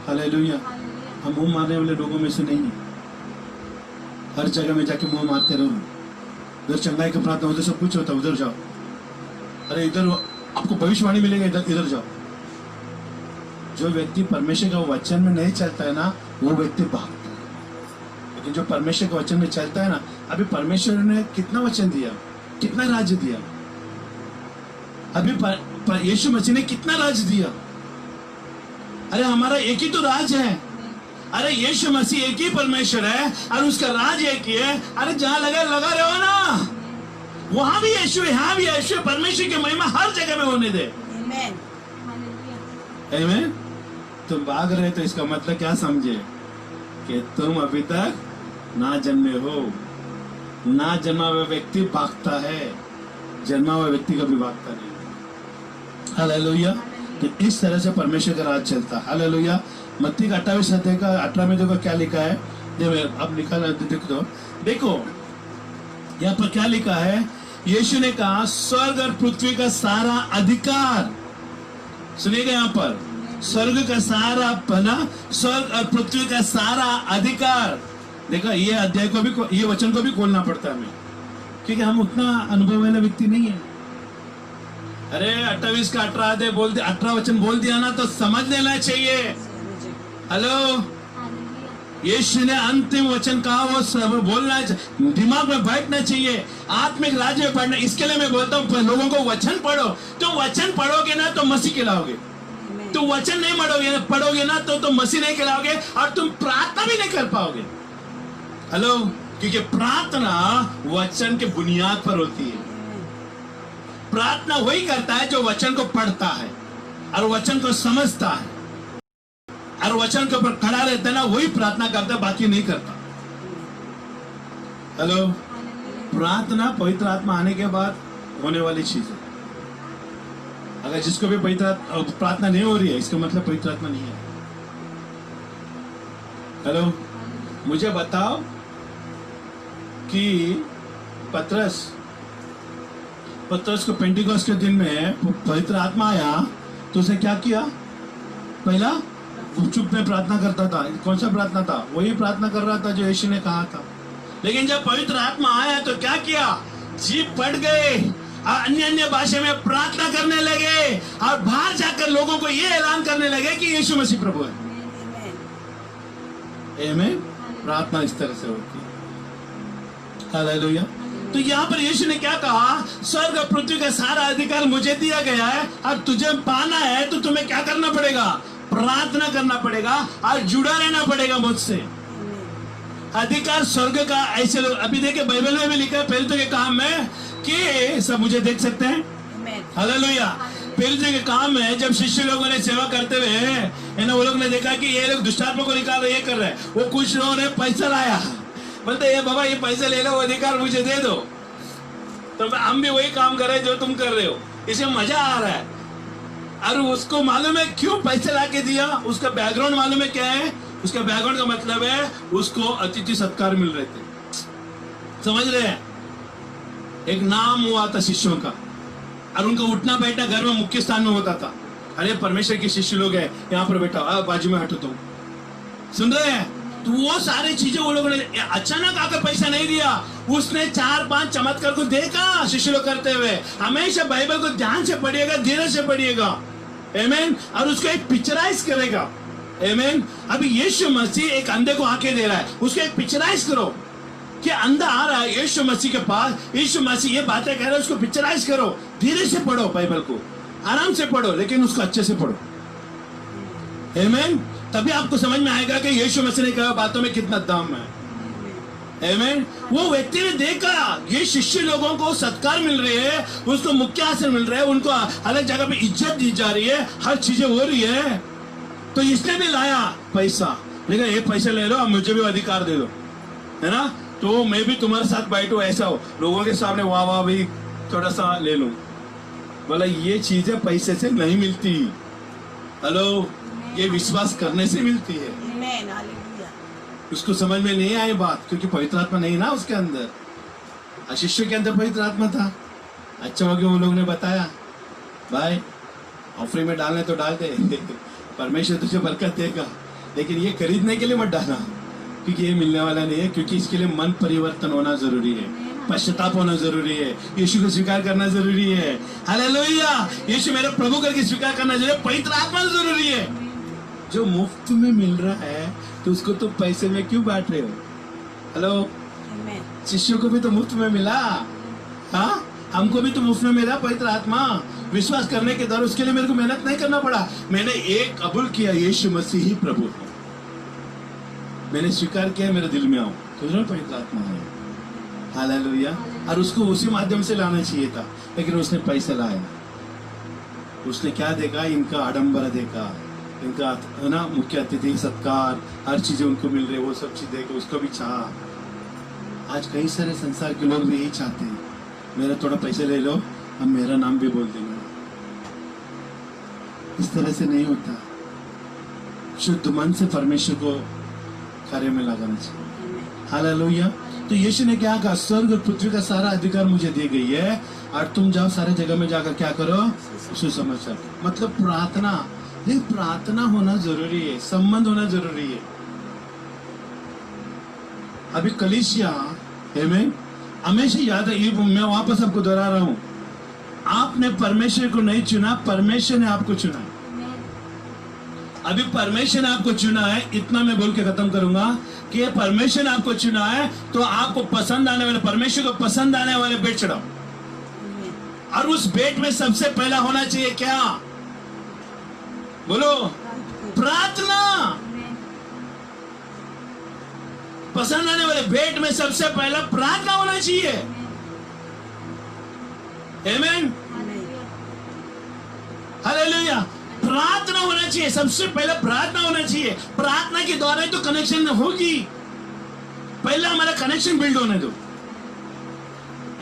हालेलुया। हम मुंह मारने वाले लोगों में से नहीं है। हर जगह में जाके मुंह मारते रहो। उधर चंगाई का प्रार्थना, उधर सब कुछ होता है, उधर जाओ। अरे इधर आपको भविष्यवाणी मिलेगा, इधर जाओ। जो व्यक्ति परमेश्वर का वचन में नहीं चलता है ना, वो व्यक्ति भागता है। लेकिन जो परमेश्वर के वचन में चलता है ना, अभी परमेश्वर ने कितना वचन दिया, कितना राज्य दिया। अभी यीशु मसीह ने कितना राज्य दिया। अरे हमारा एक ही तो राज है। अरे यीशु मसीह एक ही परमेश्वर है और उसका राज एक ही है। अरे जहां लगा रहो ना। वहां भी यीशु है, यहाँ भी यीशु है। परमेश्वर की महिमा हर जगह में होने दे। Amen. आमीन। तुम भाग रहे तो इसका मतलब क्या समझे कि तुम अभी तक ना जन्मे हो। ना जन्मा हुआ व्यक्ति भागता है, जन्मा हुआ व्यक्ति कभी भागता नहीं। हालेलुया। तो इस तरह से परमेश्वर का राज चलता है। हालेलुया। मत्ती का 28 अध्याय का 18 में देखो क्या लिखा है। अब निकाल देखो यहाँ पर क्या लिखा है। यीशु ने कहा स्वर्ग और पृथ्वी का सारा अधिकार, सुनिएगा यहाँ पर, स्वर्ग का सारा पना, स्वर्ग और पृथ्वी का सारा अधिकार। देखा ये अध्याय को भी, ये वचन को भी खोलना पड़ता है हमें, क्योंकि हम उतना अनुभव वाला व्यक्ति नहीं है। अरे 28 का 18 अध्याय बोल दिया, 18 वचन बोल दिया ना तो समझ लेना चाहिए। हेलो, यीशु ने अंतिम वचन कहा, वो सब बोलना दिमाग में बैठना चाहिए, आत्मिक राज्य में पढ़ना। इसके लिए मैं बोलता हूँ लोगों को वचन पढ़ो। तो वचन पढ़ोगे ना तो मसीह खिलाओगे, तो वचन नहीं पढ़ोगे ना तो मसीह नहीं खिलाओगे, और तुम प्रार्थना भी नहीं कर पाओगे। हेलो, क्योंकि प्रार्थना वचन के बुनियाद पर होती है। प्रार्थना वही करता है जो वचन को पढ़ता है और वचन को समझता है और वचन के ऊपर खड़ा रहता है ना, वही प्रार्थना करता है, बाकी नहीं करता। हेलो, प्रार्थना पवित्र आत्मा आने के बाद होने वाली चीज है। अगर जिसको भी पवित्र प्रार्थना नहीं हो रही है, इसका मतलब पवित्र आत्मा नहीं है। हेलो, मुझे बताओ कि पतरस को पेंटिकोस्ट के दिन में पवित्र आत्मा आया तो उसने क्या किया? पहला चुप में प्रार्थना करता था। कौन सा प्रार्थना था? वही प्रार्थना कर रहा था जो यीशु ने कहा था। लेकिन जब पवित्र आत्मा आया तो क्या किया? जीभ पड़ गए, अन्य अन्य भाषा में प्रार्थना करने लगे और बाहर जाकर लोगों को ये ऐलान करने लगे कि यीशु मसीह प्रभु है। आमीन। प्रार्थना इस तरह से होती है। हालेलुया। तो यहाँ पर यीशु ने क्या कहा? स्वर्ग और पृथ्वी का सारा अधिकार मुझे दिया गया है, और तुझे पाना है तो तुम्हें क्या करना पड़ेगा? प्रार्थना करना पड़ेगा और जुड़ा रहना पड़ेगा मुझसे। अधिकार स्वर्ग का ऐसे लोग, अभी देखे बाइबल में भी लिखा है पहले तो के काम में कि सब मुझे देख सकते हैं। हालेलुया। पहले के काम में जब शिष्य लोगों ने सेवा करते हुए है ना, वो लोग ने देखा कि ये लोग दुष्टात्मा को निकाल रहे, ये कर रहे हैं। वो कुछ लोगों ने पैसा लाया, बोलते ये बाबा ये पैसे ले लो, वो अधिकार मुझे दे दो। तो हम भी वही काम कर रहे हैं जो तुम कर रहे हो, इसे मजा आ रहा है। और उसको मालूम है क्यों पैसे ला के दिया, उसका बैकग्राउंड मालूम है क्या है? उसका बैकग्राउंड का मतलब है उसको अतिथि सत्कार मिल रहे थे। समझ रहे हैं? एक नाम हुआ था शिष्यों का, और उनका उठना बैठना घर में मुख्य स्थान में होता था। अरे परमेश्वर के शिष्य लोग हैं, यहाँ पर बैठा, बाजू में हटो। तुम सुन रहे हैं? तो वो सारी चीजें वो लोगों ने अचानक आकर पैसा नहीं दिया, उसने 4-5 चमत्कार को देखा शिष्य लोग करते हुए। हमेशा बाइबल को ध्यान से पढ़िएगा, धीरे से पढ़िएगा। आमीन। और उसको एक पिक्चराइज करेगा। आमीन। अभी यीशु मसीह एक अंधे को आंखें दे रहा है, उसको एक पिक्चराइज करो कि अंधा आ रहा है यीशु मसीह के पास, यीशु मसीह ये बातें कह रहे हैं, उसको पिक्चराइज करो। धीरे से पढ़ो, बाइबल को आराम से पढ़ो, लेकिन उसको अच्छे से पढ़ो। आमीन। तभी आपको समझ में आएगा कि यीशु मसीह ने कहा बातों में कितना दम है। आमीन। वो व्यक्ति ने देखा ये शिष्य लोगों को सत्कार मिल रही है, उसको मुख्य आसन मिल रहा है, उनको अलग जगह पे इज्जत दी जा रही है, हर चीजें हो रही है। तो इसने भी लाया पैसा, लेकिन ये पैसे ले लो, मुझे भी अधिकार दे दो, है ना, तो मैं भी तुम्हारे साथ बैठू, ऐसा हो, लोगों के सामने वाह वाह भी थोड़ा सा ले लूं। बोला ये चीजें पैसे से नहीं मिलती। हेलो, ये विश्वास करने से मिलती है। उसको समझ में नहीं आई बात, क्योंकि पवित्र आत्मा नहीं ना उसके अंदर। शिष्य के अंदर पवित्र आत्मा था। अच्छा हो गया वो लोग ने बताया, भाई ऑफरिंग में डालने तो डाल दे, परमेश्वर तुझे बरकत देगा, लेकिन ये खरीदने के लिए मत डालना, क्योंकि ये मिलने वाला नहीं है। क्योंकि इसके लिए मन परिवर्तन होना जरूरी है, पश्चाताप होना जरूरी है, यीशु को स्वीकार करना जरूरी है। हालेलुया। यीशु मेरे प्रभु करके स्वीकार करना जरूरी है, पवित्र आत्मा जरूरी है। जो मुफ्त में मिल रहा है तो उसको तो पैसे में क्यों बांट रहे हो? हेलो, शिष्यों को भी तो मुफ्त में मिला, हाँ, हमको भी तो मुफ्त में मिला पवित्र आत्मा। विश्वास करने के द्वारा उसके लिए मेरे को मेहनत नहीं करना पड़ा, मैंने एक कबूल किया, यीशु मसीह ही प्रभु है, मैंने स्वीकार किया, मेरे दिल में आओ, तो पवित्र आत्मा है। हालेलुया। और उसको उसी माध्यम से लाना चाहिए था, लेकिन उसने पैसे लाया। उसने क्या देखा? इनका आडंबर देखा, इनका है ना मुख्य अतिथि सत्कार, हर चीजें उनको मिल रही, वो सब चीज देखो उसको भी चाहा। आज कई सारे संसार के लोग भी यही चाहते हैं, मेरा थोड़ा पैसे ले लो, हम मेरा नाम भी बोल देंगे। इस तरह से नहीं होता। शुद्ध मन से परमेश्वर को कार्य में लगाना चाहिए। हालेलुया। तो यीशु ने क्या कहा? स्वर्ग और पृथ्वी का सारा अधिकार मुझे दी गई है, और तुम जाओ सारे जगह में जाकर क्या करो? सुसमाचार। मतलब प्रार्थना, ये प्रार्थना होना जरूरी है, संबंध होना जरूरी है। अभी कलीसिया में हमेशा याद है, मैं वापस आपको दोहरा रहा हूं, आपने परमेश्वर को नहीं चुना, परमेश्वर ने आपको चुना। अभी परमेश्वर ने आपको चुना है, इतना मैं बोल के खत्म करूंगा कि ये परमेश्वर ने आपको चुना है, तो आपको पसंद आने वाले, परमेश्वर को पसंद आने वाले बेट चढ़ाओ। और उस बेट में सबसे पहला होना चाहिए क्या? बोलो, प्रार्थना। पसंद आने वाले बेट में सबसे पहला प्रार्थना होना चाहिए। आमीन, हालेलुया। प्रार्थना होना चाहिए, सबसे पहले प्रार्थना होना चाहिए। प्रार्थना के द्वारा ही तो कनेक्शन होगी। पहले हमारा कनेक्शन बिल्ड होने दो।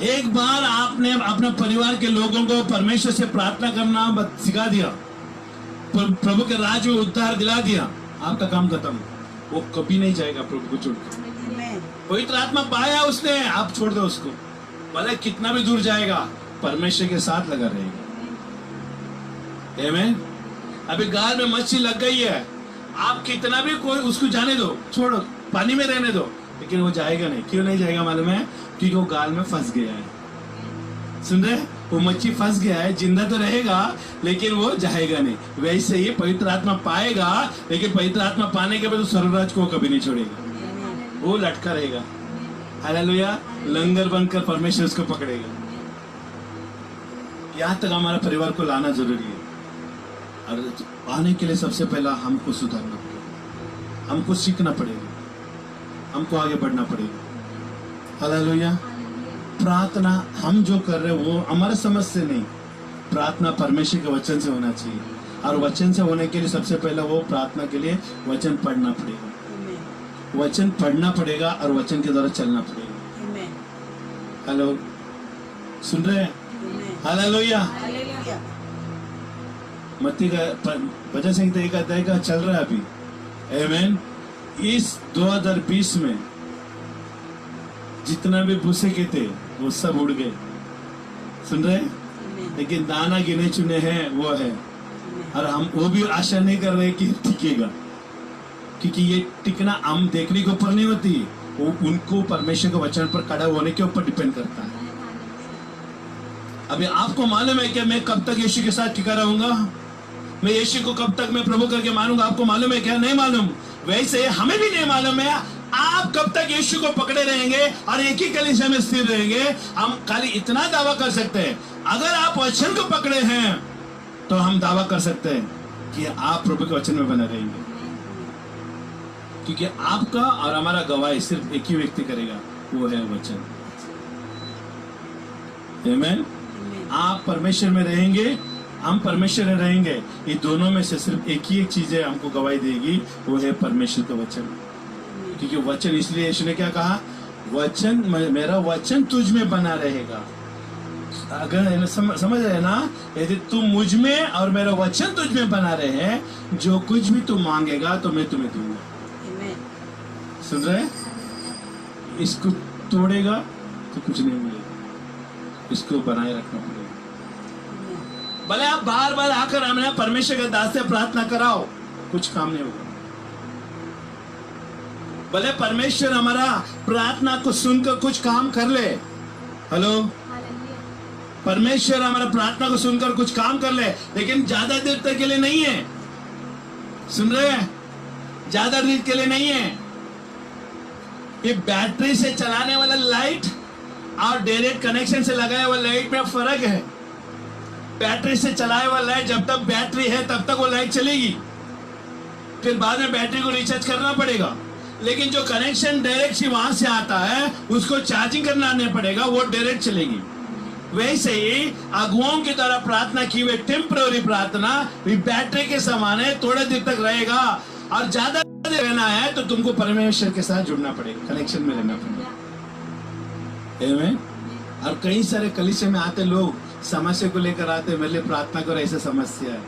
एक बार आपने अपने परिवार के लोगों को परमेश्वर से प्रार्थना करना सिखा दिया, प्रभु के राज्य में उद्धार दिला दिया, आपका काम खत्म। वो कभी नहीं जाएगा प्रभु को छोड़कर। पवित्र आत्मा पाया उसने, आप छोड़ दो उसको, भले कितना भी दूर जाएगा, परमेश्वर के साथ लगा रहेगा। आमीन। अभी गाल में मच्छी लग गई है, आप कितना भी कोई उसको जाने दो, छोड़ो, पानी में रहने दो, लेकिन वो जाएगा नहीं। क्यों नहीं जाएगा मालूम है? क्योंकि वो गाल में फंस गया है। सुन रहे? वो मच्छी फंस गया है, जिंदा तो रहेगा लेकिन वो जाएगा नहीं। वैसे ही पवित्र आत्मा पाएगा, लेकिन पवित्र आत्मा पाने के बाद तो स्वर्गराज को कभी नहीं छोड़ेगा, वो लटका रहेगा। हालेलुया। लंगर बनकर परमेश्वर उसको पकड़ेगा। यहाँ तक हमारा परिवार को लाना जरूरी है, और आने के लिए सबसे पहला हमको सुधारना पड़ेगा, हमको सीखना पड़ेगा, हमको आगे बढ़ना पड़ेगा। हालेलुया। प्रार्थना हम जो कर रहे हैं वो हमारे समझ से नहीं, प्रार्थना परमेश्वर के वचन से होना चाहिए, और वचन से होने के लिए सबसे पहला वो प्रार्थना के लिए वचन पढ़ना पड़ेगा, वचन पढ़ना पड़ेगा और वचन के द्वारा चलना पड़ेगा। हेलो, सुन रहे हैं? हालेलुया। मत्ती का भजन संहिता एक अध्याय का चल रहा है अभी। आमीन। इस 2020 में जितना भी भूसे के थे वो सब उड़ गए। सुन रहे? लेकिन दाना गिने चुने हैं वो है, और हम वो भी आशा नहीं कर रहे कि टिकेगा, क्योंकि ये टिकना हम देखने के ऊपर नहीं होती, वो उनको परमेश्वर के वचन पर खड़ा होने के ऊपर डिपेंड करता है। अभी आपको मालूम है कि मैं कब तक यीशु के साथ टिका रहूंगा? मैं यीशु को कब तक मैं प्रभु करके मानूंगा? आपको मालूम है क्या? नहीं मालूम। वैसे हमें भी नहीं मालूम है आप कब तक यीशु को पकड़े रहेंगे और एक ही कलीसिया में स्थिर रहेंगे। हम खाली इतना दावा कर सकते हैं, अगर आप वचन को पकड़े हैं तो हम दावा कर सकते हैं कि आप प्रभु के वचन में बने रहेंगे, क्योंकि आपका और हमारा गवाही सिर्फ एक ही व्यक्ति करेगा, वो है वचन। आमीन। आप परमेश्वर में रहेंगे, हम परमेश्वर में रहेंगे, ये दोनों में से सिर्फ एक ही एक चीज है हमको गवाही देगी, वो है परमेश्वर का वचन। क्योंकि वचन, इसलिए यीशु ने क्या कहा? वचन, मेरा वचन तुझ में बना रहेगा। अगर समझ रहे ना, यदि तुम मुझ में और मेरा वचन तुझ में बना रहे, जो कुछ भी तू मांगेगा तो मैं तुम्हें दूंगा। सुन रहे? इसको तोड़ेगा तो कुछ नहीं मिलेगा, इसको बनाए रखना पड़ेगा। भले आप बार बार आकर हमने परमेश्वर के दास से प्रार्थना कराओ, कुछ काम नहीं होगा। भले परमेश्वर हमारा प्रार्थना को सुनकर कुछ काम कर ले। हेलो, परमेश्वर हमारा प्रार्थना को सुनकर कुछ काम कर ले, लेकिन ज्यादा देर तक के लिए नहीं है। सुन रहे हैं? ज्यादा देर के लिए नहीं है। ये बैटरी से चलाने वाला लाइट और डायरेक्ट कनेक्शन से लगाया हुआ लाइट में फर्क है। बैटरी से चलाया हुआ लाइट, जब तक बैटरी है तब तक वो लाइट चलेगी, फिर बाद में बैटरी को रिचार्ज करना पड़ेगा। लेकिन जो कनेक्शन डायरेक्ट ही वहां से आता है उसको चार्जिंग करना नहीं पड़ेगा, वो डायरेक्ट चलेगी। वैसे ही अगुओं की तरह प्रार्थना की हुई टेम्पररी प्रार्थना बैटरी के समान है, थोड़े देर तक रहेगा, और ज्यादा देर रहना है तो तुमको परमेश्वर के साथ जुड़ना पड़ेगा, कनेक्शन में रहना पड़ेगा। आमीन। और कई सारे कलीसिया में आते लोग समस्या को लेकर आते, मेरे लिए प्रार्थना करो, ऐसा समस्या है।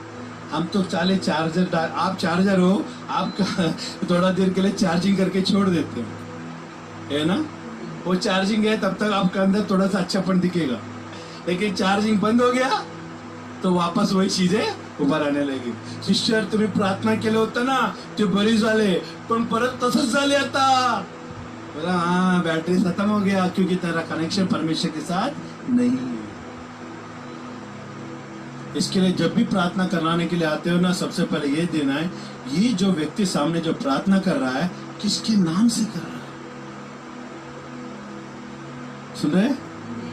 हम तो चाले चार्जर, आप चार्जर हो, आप थोड़ा देर के लिए चार्जिंग करके छोड़ देते हो, है ना। वो चार्जिंग है तब तक आपके अंदर थोड़ा सा अच्छापन दिखेगा, लेकिन चार्जिंग बंद हो गया तो वापस वही चीजें उभर आने लगी। सिस्टर तुम्ही प्रार्थना केलं होतं ना, ते बरी झाले, पण परत तसंच झाले आता। बोला हाँ, बैटरी खत्म हो गया, क्योंकि तेरा कनेक्शन परमेश्वर के साथ नहीं है। इसके लिए जब भी प्रार्थना कराने के लिए आते हो ना, सबसे पहले ये देना है, ये जो व्यक्ति सामने जो प्रार्थना कर रहा है किसके नाम से कर रहा है। सुन रहे,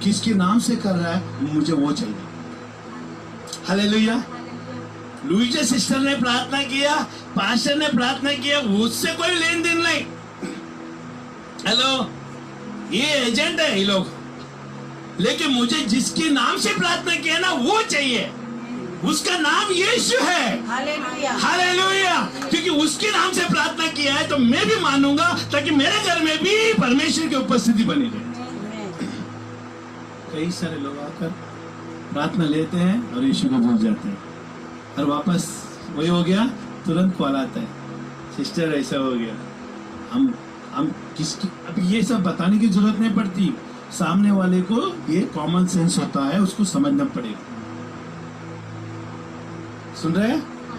किसके नाम से कर रहा है, मुझे वो चाहिए। हालेलुया। लुईजा सिस्टर ने प्रार्थना किया, पास्टर ने प्रार्थना किया, उससे कोई लेन देन नहीं। हेलो, ये एजेंट है ये लोग, लेकिन मुझे जिसके नाम से प्रार्थना किया ना वो चाहिए, उसका नाम यीशु है। हालेलुया। हालेलुया। क्योंकि उसके नाम से प्रार्थना किया है तो मैं भी मानूंगा, ताकि मेरे घर में भी परमेश्वर की उपस्थिति बनी रहे। कई सारे लोग आकर प्रार्थना लेते हैं और यीशु को भूल जाते हैं, और वापस वही हो गया, तुरंत कॉल आता है, सिस्टर ऐसा हो गया। हम किसकी, अब ये सब बताने की जरूरत नहीं पड़ती, सामने वाले को ये कॉमन सेंस होता है, उसको समझना पड़ेगा। सुन रहे,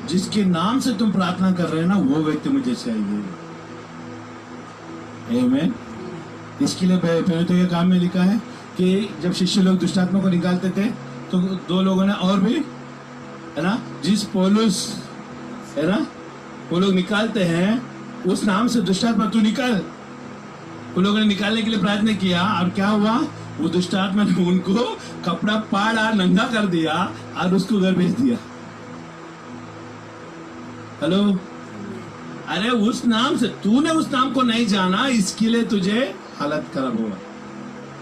जिसके नाम से तुम प्रार्थना कर रहे हो ना, वो व्यक्ति मुझे चाहिए। आमीन। इसके लिए पहले तो ये काम में लिखा है कि जब शिष्य लोग दुष्टात्मा को निकालते थे तो दो लोगों ने और भी, है ना, जिस पौलुस, है ना, वो लोग निकालते हैं उस नाम से दुष्टात्मा तू निकाल। वो लोगों ने निकालने के लिए प्रयत्न किया, और क्या हुआ, वो दुष्टात्मा ने उनको कपड़ा पाड़ा, नंगा कर दिया और उसको घर भेज दिया। हेलो, अरे उस नाम से, तूने उस नाम को नहीं जाना, इसके लिए तुझे हालत खराब हुआ।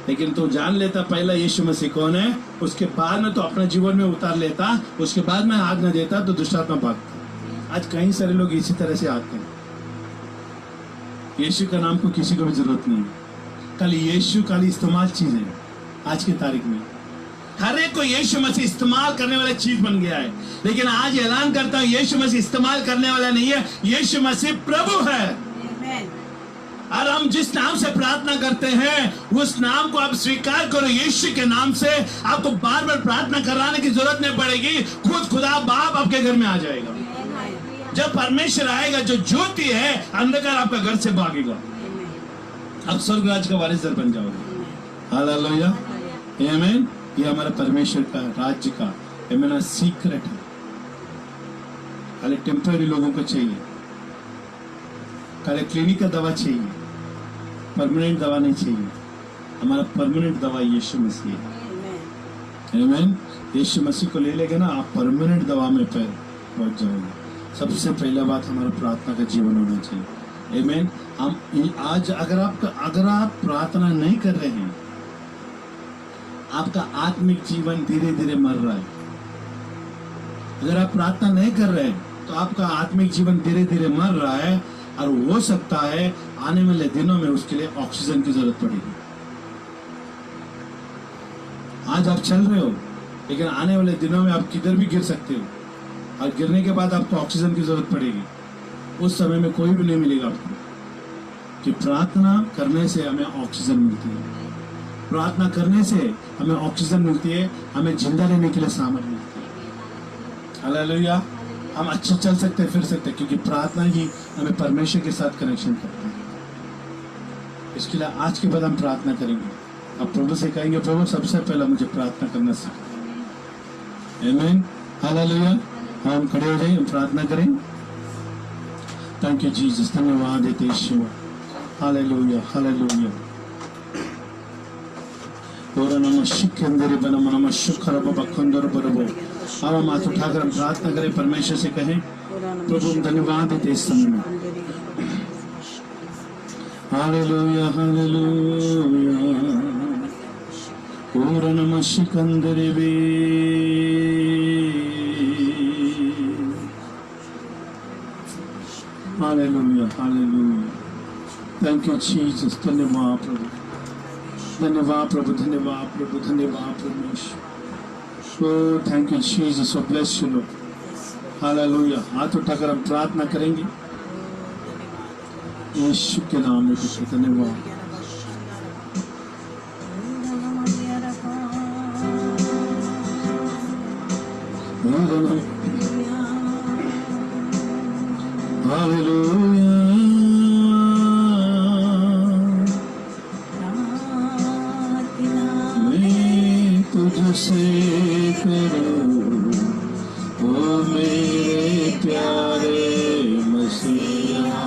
लेकिन तू जान लेता पहला यीशु मसीह कौन है, उसके बाद में तो अपना जीवन में उतार लेता, उसके बाद में आज्ञा देता तो दुष्टात्मा भागता। आज कई सारे लोग इसी तरह से आते हैं। यीशु का नाम को किसी को भी जरूरत नहीं है, खाली यीशु खाली इस्तेमाल चीज है। आज की तारीख में हर एक को यीशु मसीह इस्तेमाल करने वाला चीज बन गया है, लेकिन आज ऐलान करता हूं, यीशु मसीह इस्तेमाल करने वाला नहीं है, यीशु मसीह प्रभु है। और हम जिस नाम से प्रार्थना करते हैं उस नाम को आप स्वीकार करो। यीशु के नाम से आपको बार बार प्रार्थना कराने की जरूरत नहीं पड़ेगी, खुद खुदा बाप आपके घर में आ जाएगा। जब परमेश्वर आएगा, जो ज्योति है, अंधकार आपका घर से भागेगा, आप स्वर्ग राज का वारिसदार बन जाओगे। हालेलुया। आमीन। ये हमारा परमेश्वर का राज्य का मेरा सीक्रेट है। खाली टेम्पररी लोगों को चाहिए, खाली क्लिनिक का दवा चाहिए, परमानेंट दवा नहीं चाहिए। हमारा परमानेंट दवा यीशु मसीह है। आमीन। यीशु मसीह को ले लेंगे ना, आप परमानेंट दवा में पहुंच जाओगे। सबसे पहला बात, हमारा प्रार्थना का जीवन होना चाहिए। आमीन। हम आज अगर आप प्रार्थना नहीं कर रहे हैं, आपका आत्मिक जीवन धीरे धीरे मर रहा है। अगर आप प्रार्थना नहीं कर रहे हैं तो आपका आत्मिक जीवन धीरे धीरे मर रहा है, और हो सकता है आने वाले दिनों में उसके लिए ऑक्सीजन की जरूरत पड़ेगी। आज आप चल रहे हो, लेकिन आने वाले दिनों में आप किधर भी गिर सकते हो, और गिरने के बाद आपको ऑक्सीजन की जरूरत पड़ेगी। उस समय में कोई भी नहीं मिलेगा आपको, कि प्रार्थना करने से हमें ऑक्सीजन मिलती है, प्रार्थना करने से हमें ऑक्सीजन मिलती है, हमें जिंदा रहने के लिए सामर्थ्य मिलती है। हालेलुया। हम अच्छे चल सकते, फिर सकते, क्योंकि प्रार्थना ही हमें परमेश्वर के साथ कनेक्शन करता है। इसके लिए आज के बाद हम प्रार्थना करेंगे। अब प्रभु से कहेंगे, प्रभु सबसे पहले मुझे प्रार्थना करना सीखा। आमीन। हालेलुया। हम खड़े हो जाए, हम प्रार्थना करें। थैंक यू जीसस, धन्यवाद देते यीशु। Hallelujah, hallelujah. और नमः शिकंदरे बनम नमः शुक्र बखंदर बरबो। अब हम हाथ उठाकर हम प्रार्थना करें, परमेश्वर से कहें, प्रभु हम धन्यवाद देते इस समय में, Hallelujah, hallelujah. Puranamashikandarive. Hallelujah, hallelujah. Thank you, Jesus. धन्यवाद प्रभु, धन्यवाद प्रभु, धन्यवाद प्रभु, धन्यवाद परमेश्वर. Oh, thank you, Jesus. So bless you, Lord. Hallelujah. हाथ उठाकर हम प्रार्थना करेंगे यीशु के नाम में. धन्यवाद. Hallelujah. मैं तुझसे करूं ओ मेरे प्यारे मसीहा.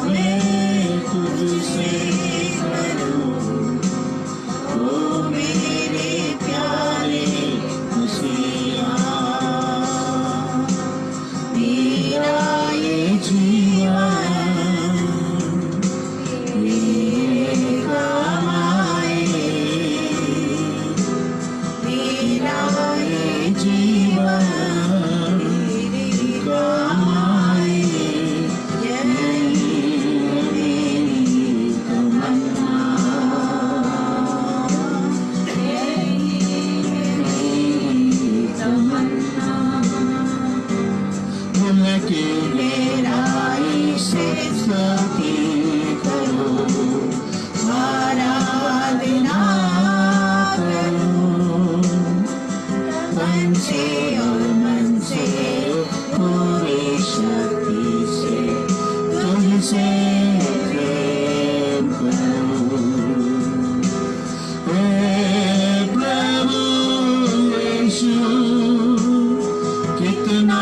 मैं तुझसे करूं ओ मेरे प्यारे मसीहा. मेरा ये जीवन मेरे काम आए. मेरा ये जीवन मेरे काम आए. के गहराई से स्तुति करो, आराधना करो, तन से और मन से पूरी शक्ति से तुझसे प्रेम करो. हे प्रभु यीशु कितना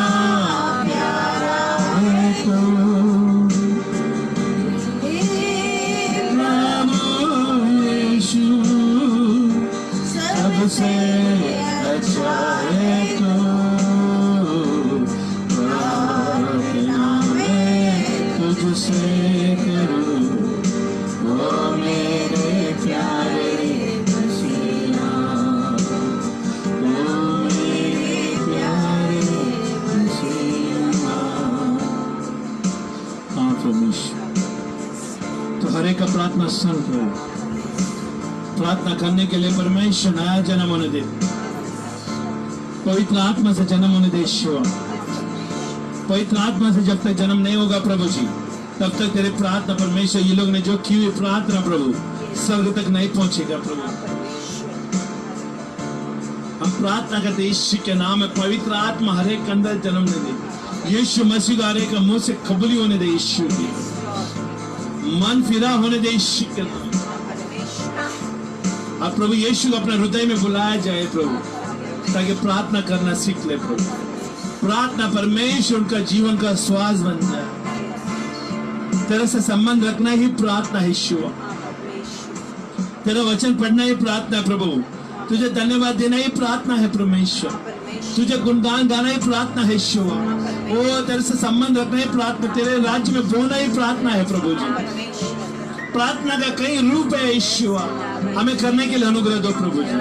सबसे अच्छा है तो प्रार्थना मैं तुझसे करूं ओ मेरे प्यारे मसीहा. ओ मेरे प्यारे मसीहा. हाँ परमेश्वर, तो हर एक का प्रार्थना सुन करो. प्रार्थना करने के लिए परमेश्वर नया जन्म होने दे, पवित्र आत्मा से जन्म होने दे. ईश्वर पवित्र आत्मा से जब तक जन्म नहीं होगा प्रभु जी, तब तक तेरे प्रार्थना परमेश्वर ये लोग ने जो की हुई प्रार्थना प्रभु स्वर्ग तक नहीं पहुंचेगा. प्रभु हम प्रार्थना करते यीशु के नाम में, पवित्र आत्मा हर एक के अंदर जन्म दे दे. यीशु मसीह को हर एक का मुंह से कबूली होने दे. यीशु की मन फिरा होने दे. यीशु के नाम अब प्रभु यीशु को अपने हृदय में बुलाया जाए प्रभु, ताकि प्रार्थना करना सीख ले प्रभु. प्रार्थना परमेश्वर उनका जीवन का श्वास बन जाए. तेरे से संबंध रखना ही प्रार्थना है. ईश्वर तेरा वचन पढ़ना ही प्रार्थना है प्रभु. तुझे धन्यवाद देना ही प्रार्थना है परमेश्वर. तुझे गुणगान गाना ही प्रार्थना है. ईश्वर ओ तेरे से संबंध रखना ही प्रार्थना. तेरे राज्य में बोलना ही प्रार्थना है प्रभु जी. प्रार्थना का कई रूप है. ईश्वर हमें करने के लिए अनुग्रह दो प्रभु जी.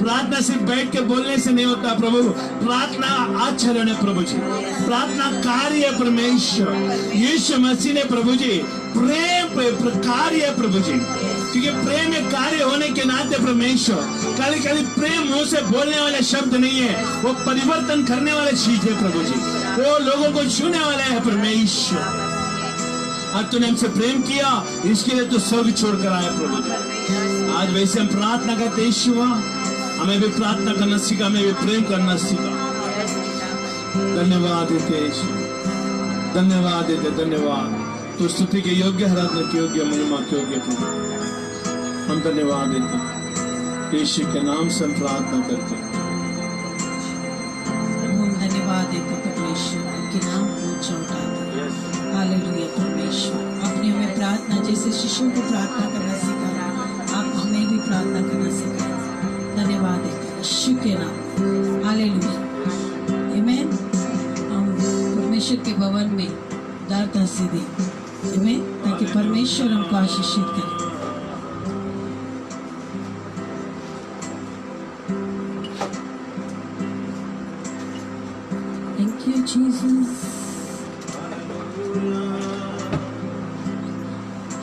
प्रार्थना सिर्फ बैठ के बोलने से नहीं होता प्रभु. प्रार्थना आचरण है प्रभु जी. प्रार्थना कार्य है परमेश्वर. यीशु मसीह ने प्रभु जी प्रेम पे कार्य है प्रभु जी, क्योंकि प्रेम एक कार्य होने के नाते परमेश्वर खाली खाली प्रेम मुंह से बोलने वाले शब्द नहीं है, वो परिवर्तन करने वाले चीज है प्रभु जी. वो लोगों को छूने वाला है परमेश्वर. आज तूने हमसे प्रेम किया, इसके लिए तो स्वर्ग छोड़कर आया प्रभु जी. आज वैसे हम प्रार्थना करते ईश्वर, हमें भी प्रार्थना करना सीखा, हमें भी प्रेम करना सीखा. धन्यवाद देते ईश्वर, धन्यवाद देते. धन्यवाद. तो स्तुति के योग्य, आराधना के योग्य, महिमा के योग्य प्रभु हम धन्यवाद देते. यीशु के नाम से हम प्रार्थना करते. हम धन्यवाद देते परमेश्वर, आपके नाम को ऊंचा उठाते. हालेलुया परमेश्वर, आपने हमें प्रार्थना जैसे शिशुओं को प्रार्थना करना सिखाया, आप हमें भी प्रार्थना करना सिखाया. धन्यवाद देते यीशु के नाम. हालेलुया. आमीन. हम परमेश्वर परमेश्वर के भवन में उदारता से दे, आमीन, ताकि परमेश्वर हमको आशीषित करे। Thank you, Jesus.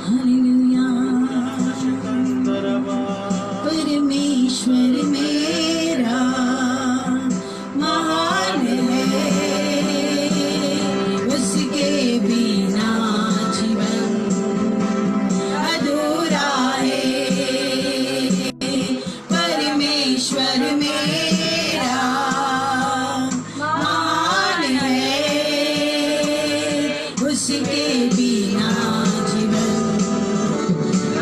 Hallelujah. परमेश्वर मेरा महान है, उसके बिना जीवन अधूरा है। परमेश्वर मेरा महान है, उसके बिना जीवन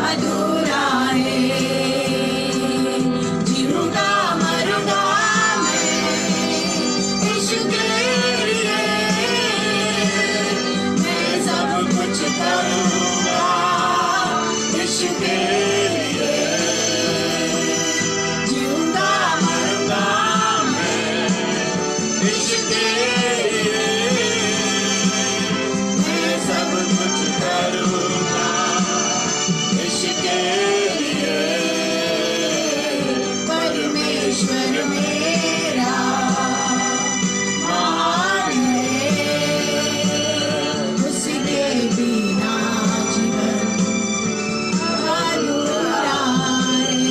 अधूरा है। जीऊंगा मरूंगा मैं यीशु के लिए, मैं सब कुछ करूंगा यीशु के लिए। जीऊंगा मरूंगा मैं यीशु के लिए, मैं सब कुछ करूंगा यीशु के लिए। परमेश्वर मेरा महान है, उसके बिना जीवन अधूरा है।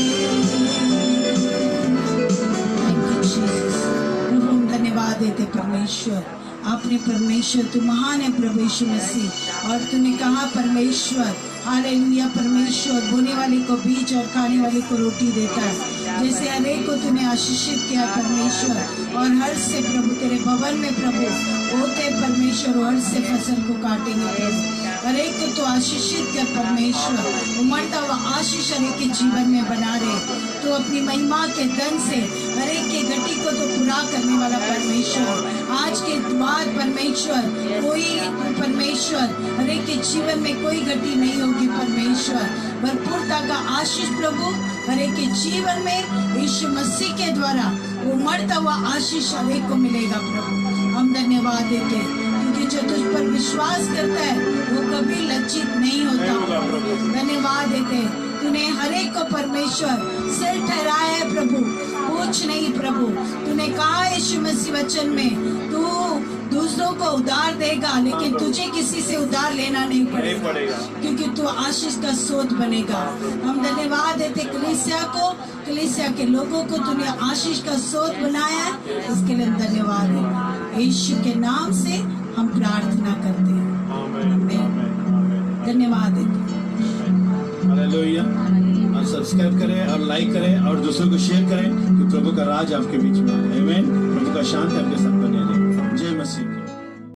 Thank you, Jesus. प्रभु हम धन्यवाद देते परमेश्वर, आपने परमेश्वर तू महान है प्रभु यीशु मसीह, और तूने कहा परमेश्वर हालेलुया, परमेश्वर बोने वाले को बीज और खाने वाले को रोटी देता है। जैसे अनेक को तूने आशीषित किया परमेश्वर, और हर से प्रभु तेरे भवन में प्रभु होते परमेश्वर, हर से फसल को काटेंगे प्रभु। हर एक को तो आशीषित कर परमेश्वर, उमड़ता हुआ आशीष हर एक के जीवन में बना रहे। तो अपनी महिमा के धन से हर एक के घटी को तो पूरा करने वाला परमेश्वर, आज के बाद परमेश्वर कोई परमेश्वर हर एक के जीवन में कोई घटी नहीं होगी परमेश्वर। भरपूरता का आशीष प्रभु हर एक के जीवन में यीशु मसीह के द्वारा उमड़ता हुआ आशीष हर एक को मिलेगा प्रभु। हम धन्यवाद देते हैं, क्योंकि जो तुझ पर विश्वास करता है वो कभी लज्जित नहीं होता। धन्यवाद देते हैं, तूने हर एक को परमेश्वर सिर ठहराया है प्रभु, पूछ नहीं प्रभु। तूने कहा यीशु मसीह वचन में तू दूसरों को उधार देगा, लेकिन तुझे किसी से उधार लेना नहीं पड़ेगा, क्योंकि तू आशीष का स्रोत बनेगा। हम धन्यवाद देते कलीसिया को, कलीसिया के लोगों को तूने आशीष का स्रोत बनाया है, इसके लिए हम धन्यवाद देते। यीशु के नाम से हम प्रार्थना करते हैं, आमीन। धन्यवाद देते। हालेलुया। और सब्सक्राइब करें और लाइक करें और दूसरों को शेयर करें कि प्रभु का राज आपके बीच में है। आमीन। प्रभु का शांति आपके साथ बने रहे। जय मसीह।